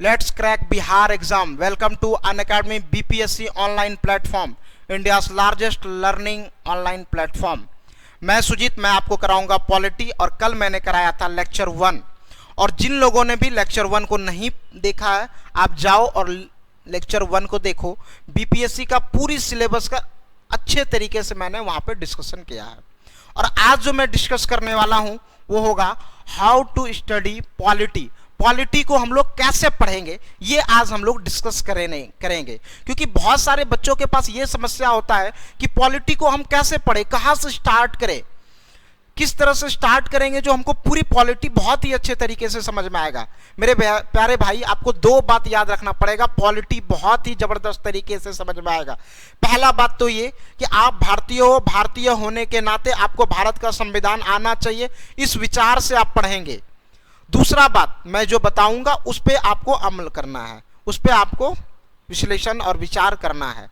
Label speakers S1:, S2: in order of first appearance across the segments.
S1: Let's crack Bihar exam. Welcome to Unacademy BPSC online platform, India's largest learning online platform. मैं सुजीत, मैं आपको कराऊंगा polity और कल मैंने कराया था लेक्चर 1। और जिन लोगों ने भी लेक्चर 1 को नहीं देखा है, आप जाओ और लेक्चर 1 को देखो। बीपीएससी का पूरी सिलेबस का अच्छे तरीके से मैंने वहां पे डिस्कशन किया है। और आज जो मैं डिस्कस करने वाला हूं वो होगा how to study polity. Polity को हम लोग कैसे पढ़ेंगे ये आज हम लोग डिस्कस करेंगे, क्योंकि बहुत सारे बच्चों के पास ये समस्या होता है कि पॉलिटी को हम कैसे पढ़ें, कहां से स्टार्ट करें, किस तरह से स्टार्ट करेंगे जो हमको पूरी पॉलिटी बहुत ही अच्छे तरीके से समझ में आएगा। मेरे प्यारे भाई, आपको दो बात याद रखना पड़ेगा, पॉलिटी बहुत ही जबरदस्त तरीके से समझ में आएगा। पहला बात तो ये कि आप भारतीय हो, भारतीय होने के नाते आपको भारत का संविधान आना चाहिए, इस विचार से आप पढ़ेंगे। दूसरा बात, मैं जो बताऊंगा उस पर आपको अमल करना है, उस पर आपको विश्लेषण और विचार करना है।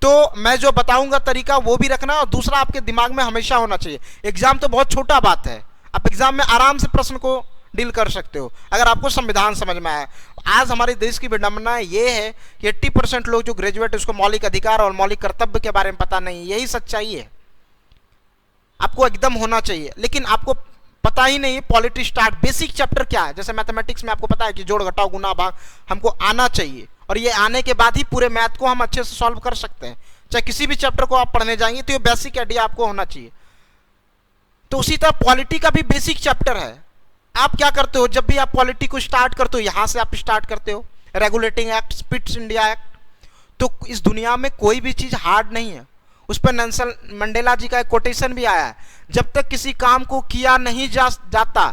S1: तो मैं जो बताऊंगा तरीका वो भी रखना है, और दूसरा आपके दिमाग में हमेशा होना चाहिए। एग्जाम तो बहुत छोटा बात है, आप एग्जाम में आराम से प्रश्न को डील कर सकते हो अगर आपको संविधान समझ में आए। आज हमारे देश की विडंबना ये है कि 80% लोग जो ग्रेजुएट, उसको मौलिक अधिकार और मौलिक कर्तव्य के बारे में पता नहीं। यही सच्चाई है, आपको एकदम होना चाहिए, लेकिन आपको पता ही नहीं पॉलिटी स्टार्ट बेसिक चैप्टर क्या है। जैसे मैथमेटिक्स में आपको पता है कि जोड़ घटाव गुना भाग हमको आना चाहिए, और ये आने के बाद ही पूरे मैथ को हम अच्छे से सॉल्व कर सकते हैं। चाहे किसी भी चैप्टर को आप पढ़ने जाएंगे तो ये बेसिक आइडिया आपको होना चाहिए। तो उसी तरह पॉलिटी का भी बेसिक चैप्टर है। आप क्या करते हो, जब भी आप पॉलिटी को स्टार्ट करते हो, यहां से आप स्टार्ट करते हो, regulating act, fits India act. तो इस दुनिया में कोई भी चीज हार्ड नहीं है। उस पर नेल्सन मंडेला जी का एक कोटेशन भी आया है, जब तक किसी काम को किया नहीं जाता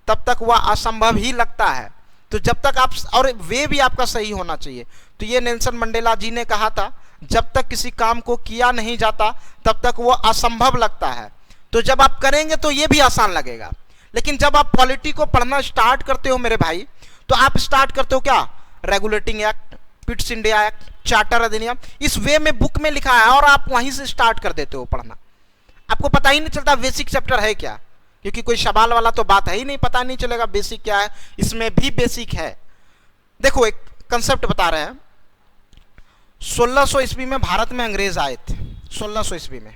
S1: तब तक वह असंभव ही लगता है। तो जब तक आप, और वे भी आपका सही होना चाहिए। तो ये नेल्सन मंडेला जी ने कहा था, जब तक किसी काम को किया नहीं जाता तब तक वो असंभव लगता है। तो जब आप करेंगे तो ये भी आसान लगेगा। लेकिन जब आप पॉलिटी को पढ़ना स्टार्ट करते हो मेरे भाई, तो आप स्टार्ट करते हो क्या, regulating act, fits India act, charter अधिनियम, इस वे में बुक में लिखा है, और आप वहीं से स्टार्ट कर देते हो पढ़ना। आपको पता ही नहीं चलता बेसिक चैप्टर है क्या, क्योंकि कोई सवाल वाला तो बात है ही नहीं, पता नहीं चलेगा बेसिक क्या है। इसमें भी बेसिक है। देखो एक कंसेप्ट बता रहे हैं, 1600 ईस्वी में भारत में अंग्रेज आए थे, 1600 ईस्वी में।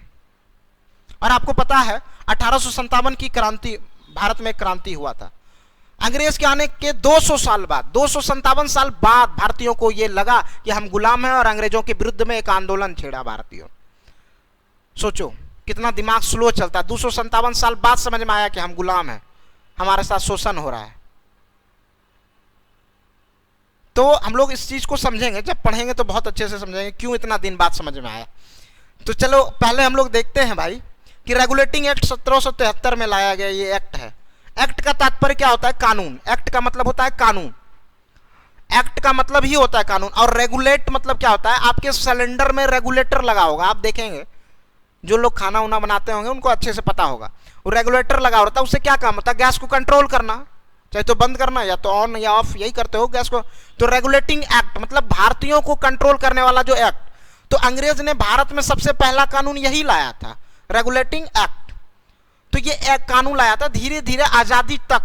S1: और आपको पता है 1857 की क्रांति, भारत में क्रांति हुआ था। अंग्रेज के आने के 200 साल बाद, 257 साल बाद भारतीयों को यह लगा कि हम गुलाम हैं, और अंग्रेजों के विरुद्ध में एक आंदोलन छेड़ा भारतीयों। सोचो कितना दिमाग स्लो चलता है। 257 साल बाद समझ में आया कि हम गुलाम हैं, हमारे साथ शोषण हो रहा है। तो हम लोग इस चीज को समझेंगे, जब पढ़ेंगे तो बहुत अच्छे से समझेंगे क्यों इतना दिन बाद समझ में आया। तो चलो पहले हम लोग देखते हैं भाई कि रेगुलेटिंग एक्ट 1773 में लाया गया ये एक्ट है। एक्ट का तात्पर्य क्या होता है, कानून। एक्ट का मतलब होता है कानून, एक्ट का मतलब ही होता है कानून। और रेगुलेट मतलब क्या होता है, आपके सिलेंडर में रेगुलेटर लगा होगा, आप देखेंगे जो लोग खाना उना बनाते होंगे उनको अच्छे से पता होगा, वो रेगुलेटर लगा होता है। उससे क्या काम होता है, गैस को कंट्रोल करना, चाहे तो बंद करना या तो ऑन या ऑफ, यही करते हो गैस को। तो रेगुलेटिंग एक्ट मतलब भारतीयों को कंट्रोल करने वाला जो एक्ट। तो अंग्रेज ने भारत में सबसे पहला कानून यही लाया था, रेगुलेटिंग एक्ट। तो ये एक कानून लाया था। धीरे धीरे आजादी तक,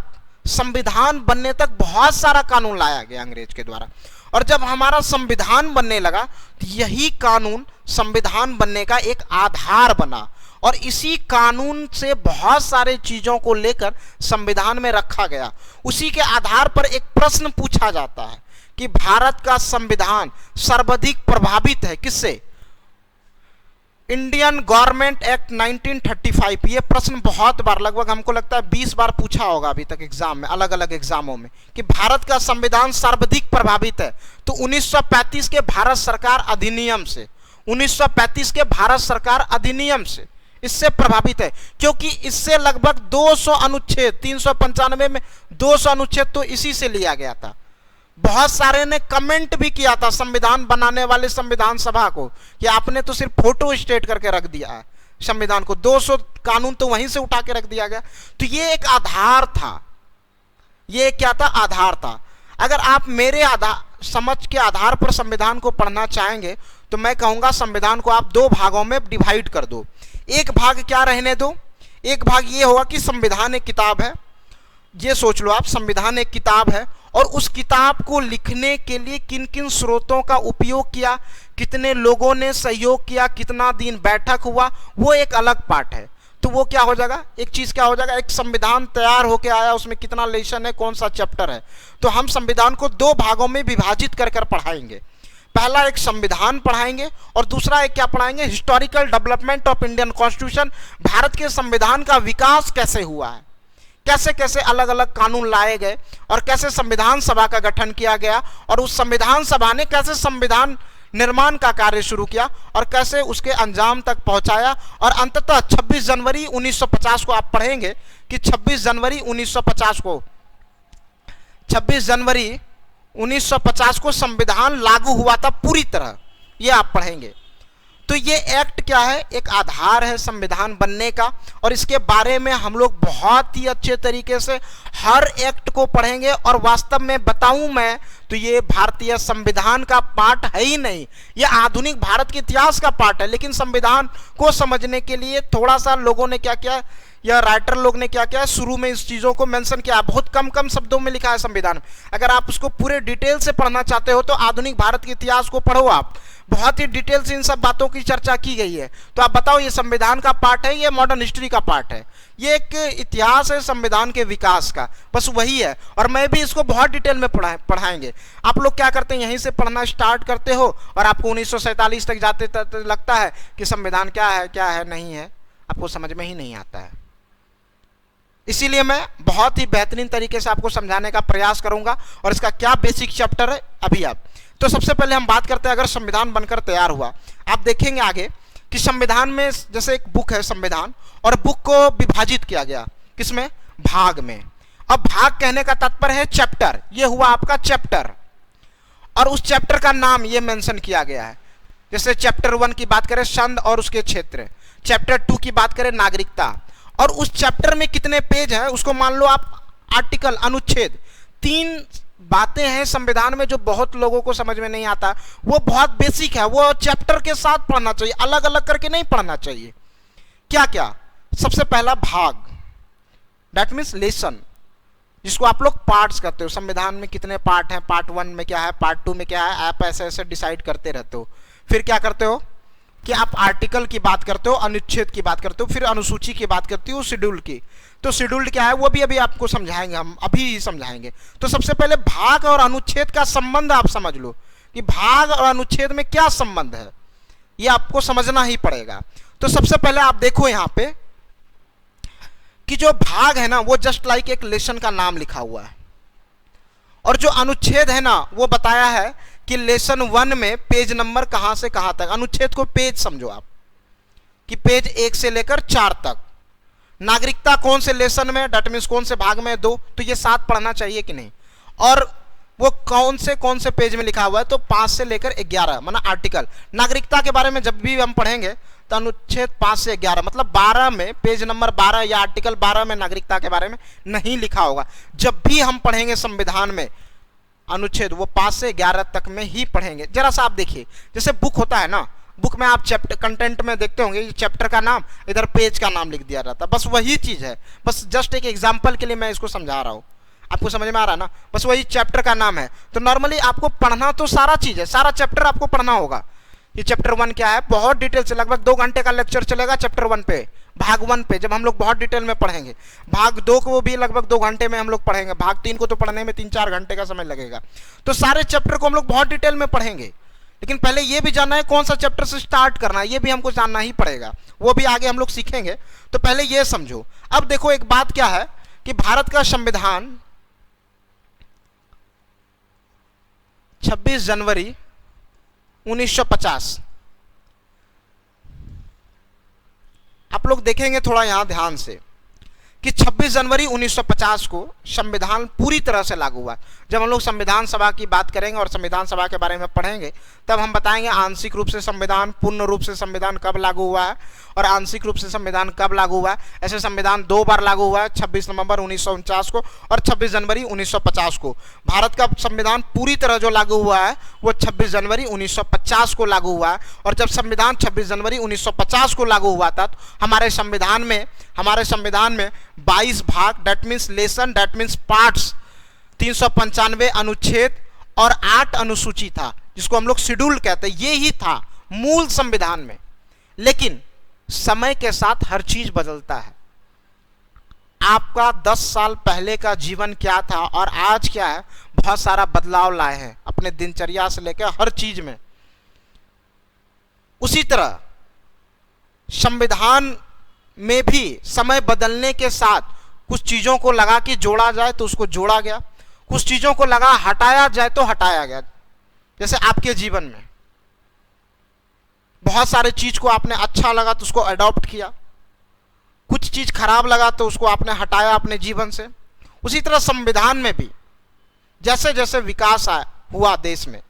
S1: संविधान बनने तक बहुत सारा कानून लाया गया अंग्रेज के द्वारा। और जब हमारा संविधान बनने लगा तो यही कानून संविधान बनने का एक आधार बना, और इसी कानून से बहुत सारे चीजों को लेकर संविधान में रखा गया। उसी के आधार पर एक प्रश्न पूछा जाता है कि भारत का संविधान सर्वाधिक प्रभावित है किससे, इंडियन गवर्नमेंट एक्ट 1935। ये प्रश्न बहुत बार, लगभग हमको लगता है 20 बार पूछा होगा अभी तक एग्जाम में, अलग अलग एग्जामों में, कि भारत का संविधान सर्वाधिक प्रभावित है। तो 1935 के भारत सरकार अधिनियम से, 1935 के भारत सरकार अधिनियम से इससे प्रभावित है, क्योंकि इससे लगभग 200 अनुच्छेद, 395 में 200 अनुच्छेद तो इसी से लिया गया था। बहुत सारे ने कमेंट भी किया था संविधान बनाने वाले संविधान सभा को कि आपने तो सिर्फ फोटो स्टेट करके रख दिया है संविधान को, 200 कानून तो वहीं से उठा के रख दिया गया। तो ये एक आधार था, ये क्या था, आधार था। अगर आप मेरे समझ के आधार पर संविधान को पढ़ना चाहेंगे तो मैं कहूंगा संविधान को आप 2 भागों में डिवाइड कर दो। एक भाग क्या रहने दो, एक भाग ये होगा कि संविधान एक किताब है, ये सोच लो आप, संविधान एक किताब है और उस किताब को लिखने के लिए किन किन स्रोतों का उपयोग किया, कितने लोगों ने सहयोग किया, कितना दिन बैठक हुआ, वो एक अलग पार्ट है। तो वो क्या हो जाएगा, एक चीज क्या हो जाएगा, एक संविधान तैयार होके आया, उसमें कितना लेसन है, कौन सा चैप्टर है। तो हम संविधान को दो भागों में विभाजित कर कर पढ़ाएंगे। पहला एक संविधान पढ़ाएंगे और दूसरा एक क्या पढ़ाएंगे, historical development of Indian constitution, Bharat के संविधान का विकास कैसे हुआ है, कैसे कैसे अलग अलग कानून लाए गए और कैसे संविधान सभा का गठन किया गया और उस संविधान सभा ने कैसे संविधान निर्माण का कार्य शुरू किया और कैसे उसके अंजाम तक पहुंचाया। और अंततः 26 जनवरी 1950 को आप पढ़ेंगे कि 26 जनवरी 1950 को संविधान लागू हुआ था पूरी तरह, ये आप पढ़ेंगे। तो ये एक्ट क्या है, एक आधार है संविधान बनने का और इसके बारे में हम लोग बहुत ही अच्छे तरीके से हर एक्ट को पढ़ेंगे। और वास्तव में बताऊं मैं तो ये भारतीय संविधान का पार्ट है ही नहीं, ये आधुनिक भारत के इतिहास का पार्ट है। लेकिन संविधान को समझने के लिए थोड़ा सा लोगों ने क्या किया, या राइटर लोग ने क्या किया, शुरू में इस चीज़ों को मेंशन किया, बहुत कम कम शब्दों में लिखा है संविधान। अगर आप उसको पूरे डिटेल से पढ़ना चाहते हो तो आधुनिक भारत के इतिहास को पढ़ो, आप बहुत ही डिटेल से इन सब बातों की चर्चा की गई है। तो आप बताओ ये संविधान का पार्ट है, ये मॉडर्न हिस्ट्री का पार्ट है, ये एक इतिहास है संविधान के विकास का, बस वही है। और मैं भी इसको बहुत डिटेल में पढ़ाएंगे। आप लोग क्या करते हैं, यहीं से पढ़ना स्टार्ट करते हो और आपको 1947 तक जाते लगता है कि संविधान क्या है नहीं है, आपको समझ में ही नहीं आता है। इसीलिए मैं बहुत ही बेहतरीन तरीके से आपको समझाने का प्रयास करूंगा और इसका क्या बेसिक चैप्टर है अभी आप। तो सबसे पहले हम बात करते हैं, अगर संविधान बनकर तैयार हुआ, आप देखेंगे आगे कि संविधान में जैसे एक बुक है संविधान, और बुक को विभाजित किया गया किसमें, भाग में। अब भाग कहने का तात्पर्य है चैप्टर, ये हुआ आपका चैप्टर और उस चैप्टर का नाम ये मेंशन किया गया है। जैसे चैप्टर 1 की बात करें संघ और उसके क्षेत्र, चैप्टर 2 की बात करें नागरिकता, और उस चैप्टर में कितने पेज हैं उसको मान लो आप आर्टिकल, अनुच्छेद। 3 बातें हैं संविधान में जो बहुत लोगों को समझ में नहीं आता, वो बहुत बेसिक है, वो चैप्टर के साथ पढ़ना चाहिए, अलग अलग करके नहीं पढ़ना चाहिए। क्या क्या, सबसे पहला भाग, दैट मीन्स लेसन, जिसको आप लोग पार्ट्स करते हो। संविधान में कितने पार्ट हैं, पार्ट 1 में क्या है, पार्ट 2 में क्या है, आप ऐसे ऐसे डिसाइड करते रहते हो। फिर क्या करते हो कि आप आर्टिकल की बात करते हो, अनुच्छेद की बात करते हो, फिर अनुसूची की बात करते हो, शेड्यूल की। तो शेड्यूल्ड क्या है वो भी अभी आपको समझाएंगे, हम अभी ही समझाएंगे। तो सबसे पहले भाग और अनुच्छेद का संबंध आप समझ लो कि भाग और अनुच्छेद में क्या संबंध है, ये आपको समझना ही पड़ेगा। तो सबसे पहले आप देखो यहाँ पे कि जो भाग है ना वो जस्ट लाइक एक लेसन का नाम लिखा हुआ है, और जो अनुच्छेद है ना वो बताया है कि लेसन 1 में पेज नंबर कहां से कहां तक। अनुच्छेद को पेज समझो आप कि पेज 1 से लेकर 4 तक। नागरिकता कौन से लेसन में, डेट मीन्स कौन से भाग में, 2, तो ये 7 पढ़ना चाहिए कि नहीं। और वो कौन से पेज में लिखा हुआ है, तो 5 से लेकर 11 माना आर्टिकल। नागरिकता के बारे में जब भी हम पढ़ेंगे तो अनुच्छेद 5 से 11 मतलब 12 में, पेज नंबर 12 या आर्टिकल 12 में नागरिकता के बारे में नहीं लिखा होगा। जब भी हम पढ़ेंगे संविधान में अनुच्छेद, वो 5 से 11 तक में ही पढ़ेंगे। जरा सा आप देखिए, जैसे बुक होता है ना, बुक में आप चैप्टर कंटेंट में देखते होंगे चैप्टर का नाम, इधर पेज का नाम लिख दिया रहता, बस वही चीज है। बस जस्ट एक एग्जांपल के लिए मैं इसको समझा रहा हूं, आपको समझ में आ रहा है ना, बस वही चैप्टर का नाम है। तो नॉर्मली आपको पढ़ना तो सारा चीज है, सारा चैप्टर आपको पढ़ना होगा। ये चैप्टर 1 क्या है, बहुत डिटेल से, लगभग 2 घंटे का लेक्चर चलेगा चैप्टर 1 पे, भाग 1 पे, जब हम लोग बहुत डिटेल में पढ़ेंगे। भाग 2 को भी लगभग 2 घंटे में हम लोग पढ़ेंगे, भाग 3 को तो पढ़ने में 3-4 घंटे का समय लगेगा। तो सारे चैप्टर को हम लोग बहुत डिटेल में पढ़ेंगे, लेकिन पहले ये भी जानना है कौन सा चैप्टर से स्टार्ट करना है, ये भी हमको जानना ही पड़ेगा, वो भी आगे हम लोग सीखेंगे। तो पहले ये समझो। अब देखो एक बात क्या है कि भारत का संविधान 26 जनवरी 1950, आप लोग देखेंगे थोड़ा यहां ध्यान से कि 26 जनवरी 1950 को संविधान पूरी तरह से लागू हुआ। जब हम लोग संविधान सभा की बात करेंगे और संविधान सभा के बारे में पढ़ेंगे तब हम बताएंगे आंशिक रूप से संविधान, पूर्ण रूप से संविधान कब लागू हुआ है और आंशिक रूप से संविधान कब लागू हुआ है। ऐसे संविधान 2 बार लागू हुआ है, 26 नवंबर 1949 को और 26 जनवरी 1950 को। भारत का संविधान पूरी तरह जो लागू हुआ है वो 26 जनवरी 1950 को लागू हुआ है। और जब संविधान 26 जनवरी 1950 को लागू हुआ था तो हमारे संविधान में 22 भाग, that means lesson, that means parts, 395 अनुच्छेद और 8 अनुसूची था, जिसको हम लोग शेड्यूल कहते हैं। ये ही था मूल संविधान में। लेकिन समय के साथ हर चीज बदलता है। आपका 10 साल पहले का जीवन क्या था और आज क्या है, बहुत सारा बदलाव लाए हैं अपने दिनचर्या से लेकर हर चीज में। उसी तरह संविधान में भी समय बदलने के साथ कुछ चीजों को लगा कि जोड़ा जाए तो उसको जोड़ा गया, कुछ चीजों को लगा हटाया जाए तो हटाया गया। जैसे आपके जीवन में बहुत सारे चीज को आपने अच्छा लगा तो उसको अडॉप्ट किया, कुछ चीज खराब लगा तो उसको आपने हटाया अपने जीवन से। उसी तरह संविधान में भी जैसे जैसे विकास हुआ देश में,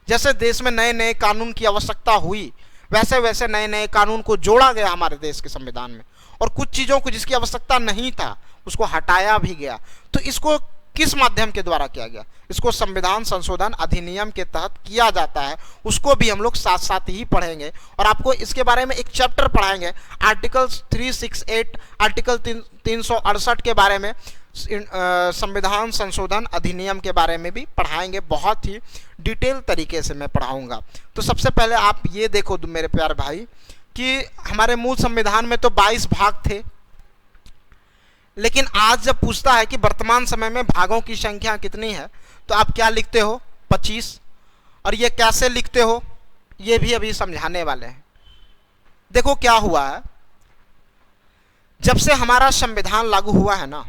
S1: जैसे देश में नए नए कानून की आवश्यकता हुई, वैसे वैसे नए नए कानून को जोड़ा गया हमारे देश के संविधान में। और कुछ चीजों को जिसकी आवश्यकता नहीं था उसको हटाया भी गया। तो इसको किस माध्यम के द्वारा किया गया, इसको संविधान संशोधन अधिनियम के तहत किया जाता है। उसको भी हम लोग साथ साथ ही पढ़ेंगे और आपको इसके बारे में एक चैप्टर पढ़ाएंगे, आर्टिकल 368 आर्टिकल 368 के बारे में, संविधान संशोधन अधिनियम के बारे में भी पढ़ाएंगे। बहुत ही डिटेल तरीके से मैं पढ़ाऊंगा। तो सबसे पहले आप ये देखो मेरे प्यारे भाई कि हमारे मूल संविधान में तो 22 भाग थे, लेकिन आज जब पूछता है कि वर्तमान समय में भागों की संख्या कितनी है तो आप क्या लिखते हो, 25। और ये कैसे लिखते हो ये भी अभी समझाने वाले हैं। देखो क्या हुआ है, जब से हमारा संविधान लागू हुआ है ना,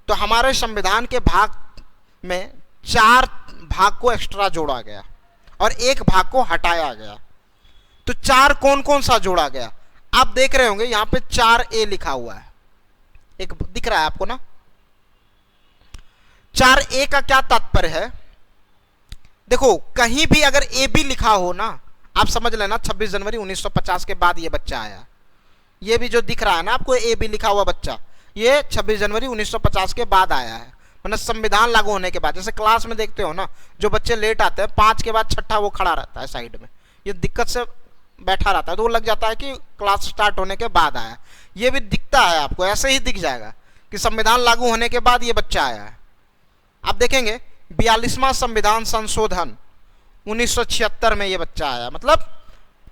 S1: तो हमारे संविधान के भाग में 4 भाग को एक्स्ट्रा जोड़ा गया और 1 भाग को हटाया गया। तो 4 कौन कौन सा जोड़ा गया, आप देख रहे होंगे यहाँ पे 4A लिखा हुआ है, एक दिख रहा है आपको ना। 4A का क्या तात्पर्य है, देखो कहीं भी अगर ए बी लिखा हो ना, आप समझ लेना 26 जनवरी 1950 के बाद ये बच्चा आया। ये भी जो दिख रहा है ना आपको ए बी लिखा हुआ बच्चा, ये 26 जनवरी 1950 के बाद आया है, मतलब संविधान लागू होने के बाद। जैसे क्लास में देखते हो ना, जो बच्चे लेट आते हैं 5 के बाद छठा वो खड़ा रहता है साइड में, ये दिक्कत से बैठा रहता है, तो वो लग जाता है कि क्लास स्टार्ट होने के बाद आया। ये भी दिखता है आपको, ऐसे ही दिख जाएगा कि संविधान लागू होने के बाद ये बच्चा आया है। आप देखेंगे 42वां संविधान संशोधन 1976 में ये बच्चा आया। मतलब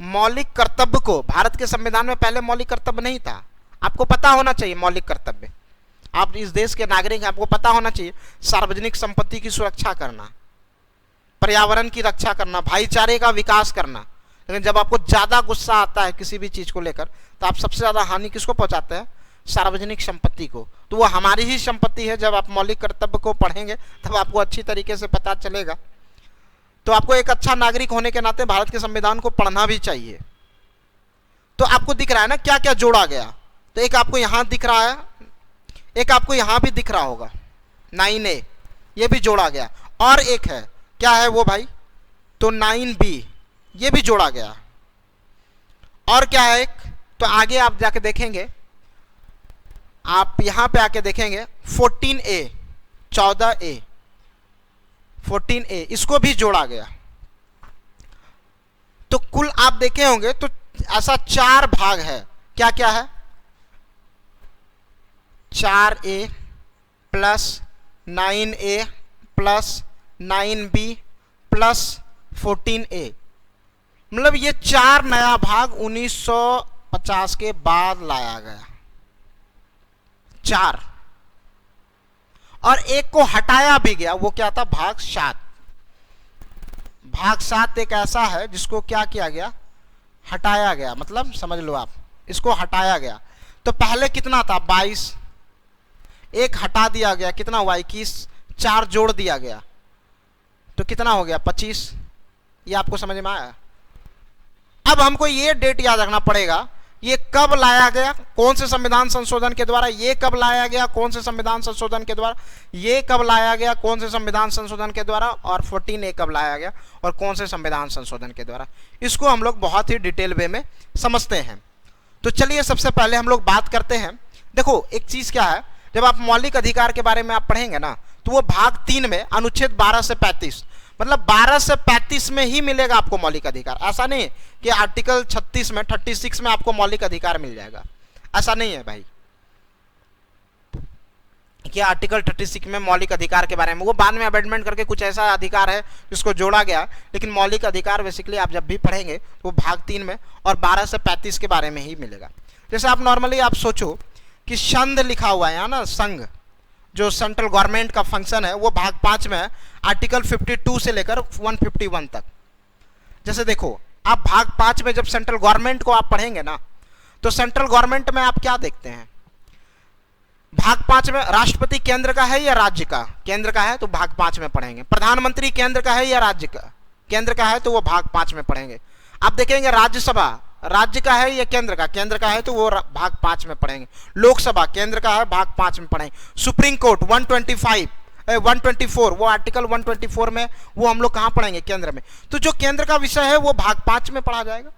S1: मौलिक कर्तव्य को, भारत के संविधान में पहले मौलिक कर्तव्य नहीं था। आपको पता होना चाहिए मौलिक कर्तव्य, आप इस देश के नागरिक हैं, आपको पता होना चाहिए सार्वजनिक संपत्ति की सुरक्षा करना, पर्यावरण की रक्षा करना, भाईचारे का विकास करना। लेकिन जब आपको ज्यादा गुस्सा आता है किसी भी चीज को लेकर, तो आप सबसे ज्यादा हानि किसको पहुंचाते हैं, सार्वजनिक संपत्ति को। तो वो हमारी ही संपत्ति है। जब आप मौलिक कर्तव्य को पढ़ेंगे तब आपको अच्छी तरीके से पता चलेगा। तो आपको एक अच्छा नागरिक होने के नाते भारत के संविधान को पढ़ना भी चाहिए। तो आपको दिख रहा है ना क्या क्या जोड़ा गया, तो एक आपको यहां दिख रहा है, एक आपको यहां भी दिख रहा होगा 9A, ये भी जोड़ा गया। और एक है, क्या है वो भाई, तो 9B, ये भी जोड़ा गया। और क्या है एक, तो आगे आप जाके देखेंगे, आप यहां पे आके देखेंगे 14A, 14A, 14A, इसको भी जोड़ा गया। तो कुल आप देखे होंगे तो ऐसा 4 भाग है। क्या क्या है, 4A plus 9A plus 9B plus 14A, मतलब ये 4 नया भाग 1950 के बाद लाया गया, 4। और एक को हटाया भी गया, वो क्या था, भाग 7। भाग 7 एक ऐसा है जिसको क्या किया गया, हटाया गया। मतलब समझ लो आप, इसको हटाया गया। तो पहले कितना था, 22, एक हटा दिया गया, कितना हुआ 21, 4 जोड़ दिया गया तो कितना हो गया 25। ये आपको समझ में आया। अब हमको ये डेट याद रखना पड़ेगा, ये कब लाया गया, कौन से संविधान संशोधन के द्वारा, ये कब लाया गया, कौन से संविधान संशोधन के द्वारा, ये कब लाया गया, कौन से संविधान संशोधन के द्वारा, और 14A कब लाया गया और कौन से संविधान संशोधन के द्वारा। इसको हम लोग बहुत ही डिटेल वे में समझते हैं। तो चलिए सबसे पहले हम लोग बात करते हैं। देखो एक चीज क्या है, जब आप मौलिक अधिकार के बारे में आप पढ़ेंगे ना, तो वो भाग 3 में अनुच्छेद 12 से 35, मतलब 12 से 35 में ही मिलेगा आपको मौलिक अधिकार। ऐसा नहीं है कि आर्टिकल 36 में 36 में आपको मौलिक अधिकार मिल जाएगा, ऐसा नहीं है भाई। कि आर्टिकल 36 में मौलिक अधिकार के बारे में, वो बाद में अमेंडमेंट करके कुछ ऐसा अधिकार है जिसको जोड़ा गया, लेकिन मौलिक अधिकार बेसिकली आप जब भी पढ़ेंगे तो वो भाग 3 में और 12 से 35 के बारे में ही मिलेगा। जैसे आप नॉर्मली आप सोचो कि संघ लिखा हुआ है यहाँ ना, संघ जो सेंट्रल गवर्नमेंट का फंक्शन है वो भाग 5 में है, आर्टिकल 52 से लेकर 151 तक। जैसे देखो आप भाग 5 में जब सेंट्रल गवर्नमेंट को आप पढ़ेंगे ना, तो सेंट्रल गवर्नमेंट में आप क्या देखते हैं, भाग 5 में राष्ट्रपति केंद्र का है या राज्य का, केंद्र का है तो भाग 5 में पढ़ेंगे। प्रधानमंत्री केंद्र का है या राज्य का, केंद्र का है तो वो भाग 5 में पढ़ेंगे। आप देखेंगे राज्यसभा राज्य का है या केंद्र का, केंद्र का है तो वो भाग 5 में पढ़ेंगे। लोकसभा केंद्र का है, भाग 5 में पढ़ेंगे। सुप्रीम कोर्ट 124 वो आर्टिकल 124 में वो हम लोग कहां पढ़ेंगे, केंद्र में। तो जो केंद्र का विषय है वो भाग 5 में पढ़ा जाएगा।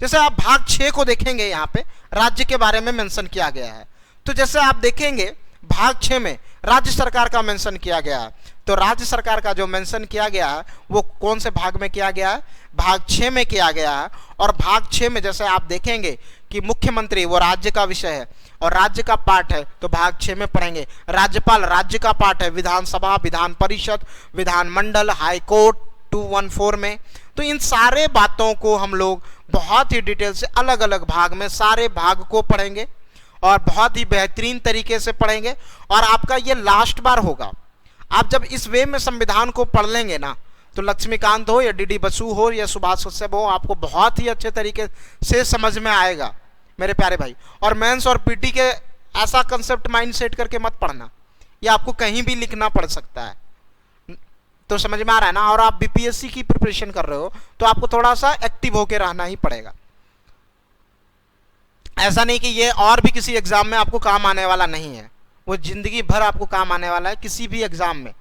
S1: जैसे आप भाग 6 को देखेंगे, यहाँ पे राज्य के बारे में मेंशन किया गया है। तो जैसे आप देखेंगे भाग 6 में राज्य सरकार का मेंशन किया गया है, तो राज्य सरकार का जो मेंशन किया गया है वो कौन से भाग में किया गया है, भाग 6 में किया गया है। और भाग 6 में जैसे आप देखेंगे कि मुख्यमंत्री वो राज्य का विषय है और राज्य का पार्ट है, तो भाग 6 में पढ़ेंगे। राज्यपाल राज्य का पार्ट है, विधानसभा, विधान परिषद, विधानमंडल, हाई कोर्ट 214 में। तो इन सारे बातों को हम लोग बहुत ही डिटेल से अलग अलग भाग में सारे भाग को पढ़ेंगे और बहुत ही बेहतरीन तरीके से पढ़ेंगे। और आपका ये लास्ट बार होगा, आप जब इस वे में संविधान को पढ़ लेंगे ना, तो लक्ष्मीकांत हो या डीडी बसु हो या सुभाष कश्यप हो, आपको बहुत ही अच्छे तरीके से समझ में आएगा मेरे प्यारे भाई। और मेंस और पीटी के ऐसा कंसेप्ट माइंड सेट करके मत पढ़ना, ये आपको कहीं भी लिखना पड़ सकता है। तो समझ में आ रहा है ना। और आप बीपीएससी की प्रिपरेशन कर रहे हो तो आपको थोड़ा सा एक्टिव होकर रहना ही पड़ेगा। ऐसा नहीं कि ये और भी किसी एग्जाम में आपको काम आने वाला नहीं है, वो जिंदगी भर आपको काम आने वाला है। किसी भी एग्जाम में,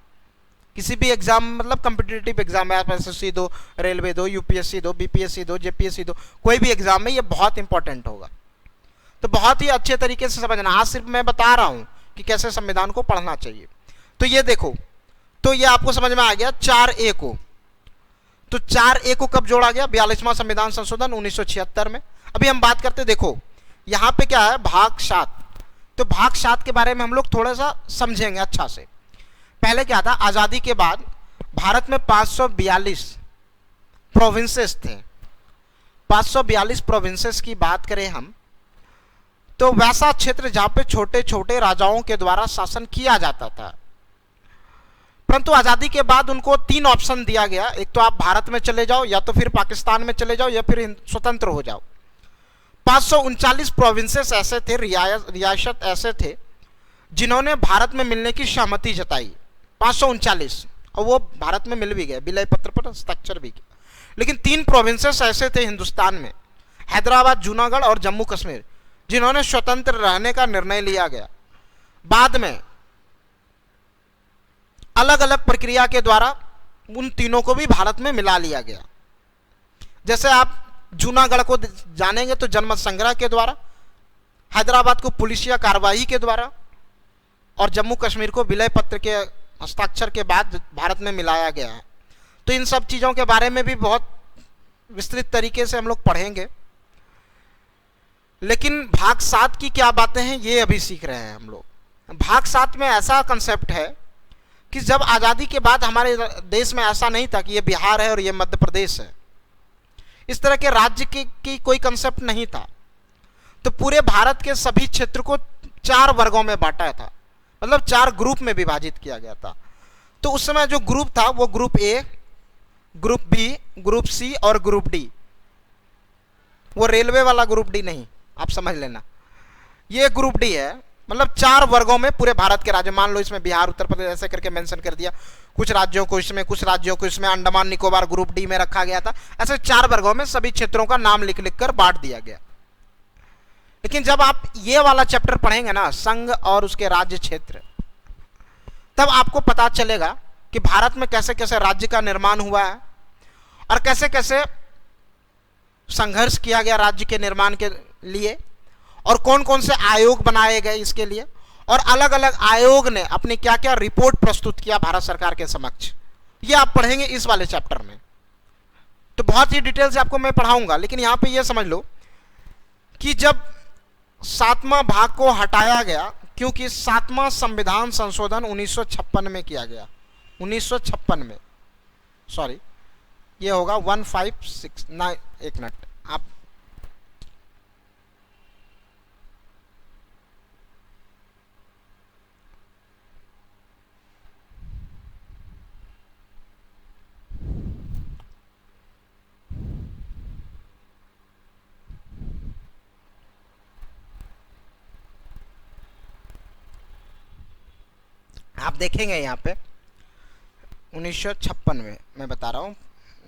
S1: किसी भी एग्जाम मतलब कॉम्पिटिटिव एग्जाम में, आप एसएससी दो, रेलवे दो, यूपीएससी दो, बीपीएससी दो, जेपीएससी दो, कोई भी एग्जाम में ये बहुत इंपॉर्टेंट होगा। तो बहुत ही अच्छे तरीके से समझना। आज सिर्फ मैं बता रहा हूं कि कैसे संविधान को पढ़ना चाहिए। तो ये देखो, तो ये आपको समझ में आ गया 4A को। तो 4A को कब जोड़ा गया, 42वां संविधान संशोधन 1976 में। अभी हम बात करते, देखो यहां पे क्या है, भाग 7। तो भाग 7 के बारे में हम लोग थोड़ा सा समझेंगे अच्छा से। पहले क्या था, आजादी के बाद भारत में 542 प्रोविंसेस थे। 542 प्रोविंसेस की बात करें हम, तो वैसा क्षेत्र जहां पे छोटे छोटे राजाओं के द्वारा शासन किया जाता था। परंतु आजादी के बाद उनको 3 ऑप्शन दिया गया, एक तो आप भारत में चले जाओ, या तो फिर पाकिस्तान में चले जाओ, या फिर स्वतंत्र हो जाओ। 539 प्रोविंसेस ऐसे थे, रियासत ऐसे थे जिन्होंने भारत में मिलने की सहमति जताई, 539, और वो भारत में मिल भी गए, विलय पत्र पर हस्ताक्षर भी किया। लेकिन 3 प्रोविंसेस ऐसे थे हिंदुस्तान में, हैदराबाद, जूनागढ़ और जम्मू कश्मीर, जिन्होंने स्वतंत्र रहने का निर्णय लिया गया। बाद में अलग अलग प्रक्रिया के द्वारा उन तीनों को भी भारत में मिला लिया गया। जैसे आप जूनागढ़ को जानेंगे तो जनमत संग्रह के द्वारा, हैदराबाद को पुलिसिया कार्रवाई के द्वारा, और जम्मू कश्मीर को विलय पत्र के हस्ताक्षर के बाद भारत में मिलाया गया है। तो इन सब चीज़ों के बारे में भी बहुत विस्तृत तरीके से हम लोग पढ़ेंगे। लेकिन भाग 7 की क्या बातें हैं ये अभी सीख रहे हैं हम लोग। भाग 7 में ऐसा कंसेप्ट है कि जब आज़ादी के बाद हमारे देश में ऐसा नहीं था कि ये बिहार है और ये मध्य प्रदेश है, इस तरह के राज्य की कोई कंसेप्ट नहीं था। तो पूरे भारत के सभी क्षेत्र को 4 वर्गों में बांटा था, मतलब 4 ग्रुप में विभाजित किया गया था। तो उस समय जो ग्रुप था वो group A, group B, group C और ग्रुप डी। वो रेलवे वाला ग्रुप डी नहीं, आप समझ लेना, ये ग्रुप डी है। मतलब 4 वर्गों में पूरे भारत के राज्य, मान लो इसमें बिहार, उत्तर प्रदेश ऐसे करके मेंशन कर दिया, कुछ राज्यों को इसमें, कुछ राज्यों को इसमें, अंडमान निकोबार ग्रुप डी में रखा गया था। ऐसे 4 वर्गों में सभी क्षेत्रों का नाम लिख लिख कर बांट दिया गया। लेकिन जब आप ये वाला चैप्टर पढ़ेंगे ना, संघ और उसके राज्य क्षेत्र, तब आपको पता चलेगा कि भारत में कैसे कैसे राज्य का निर्माण हुआ है और कैसे कैसे संघर्ष किया गया राज्य के निर्माण के लिए, और कौन कौन से आयोग बनाए गए इसके लिए, और अलग अलग आयोग ने अपनी क्या क्या रिपोर्ट प्रस्तुत किया भारत सरकार के समक्ष। ये आप पढ़ेंगे इस वाले चैप्टर में। तो बहुत ही डिटेल से आपको मैं पढ़ाऊंगा। लेकिन यहां पे ये समझ लो कि जब 7वां भाग को हटाया गया क्योंकि 7वां संविधान संशोधन 1956 में किया गया, 1956 में, सॉरी ये होगा 1569, एक मिनट आप देखेंगे यहाँ पे 1956 में, मैं बता रहा हूँ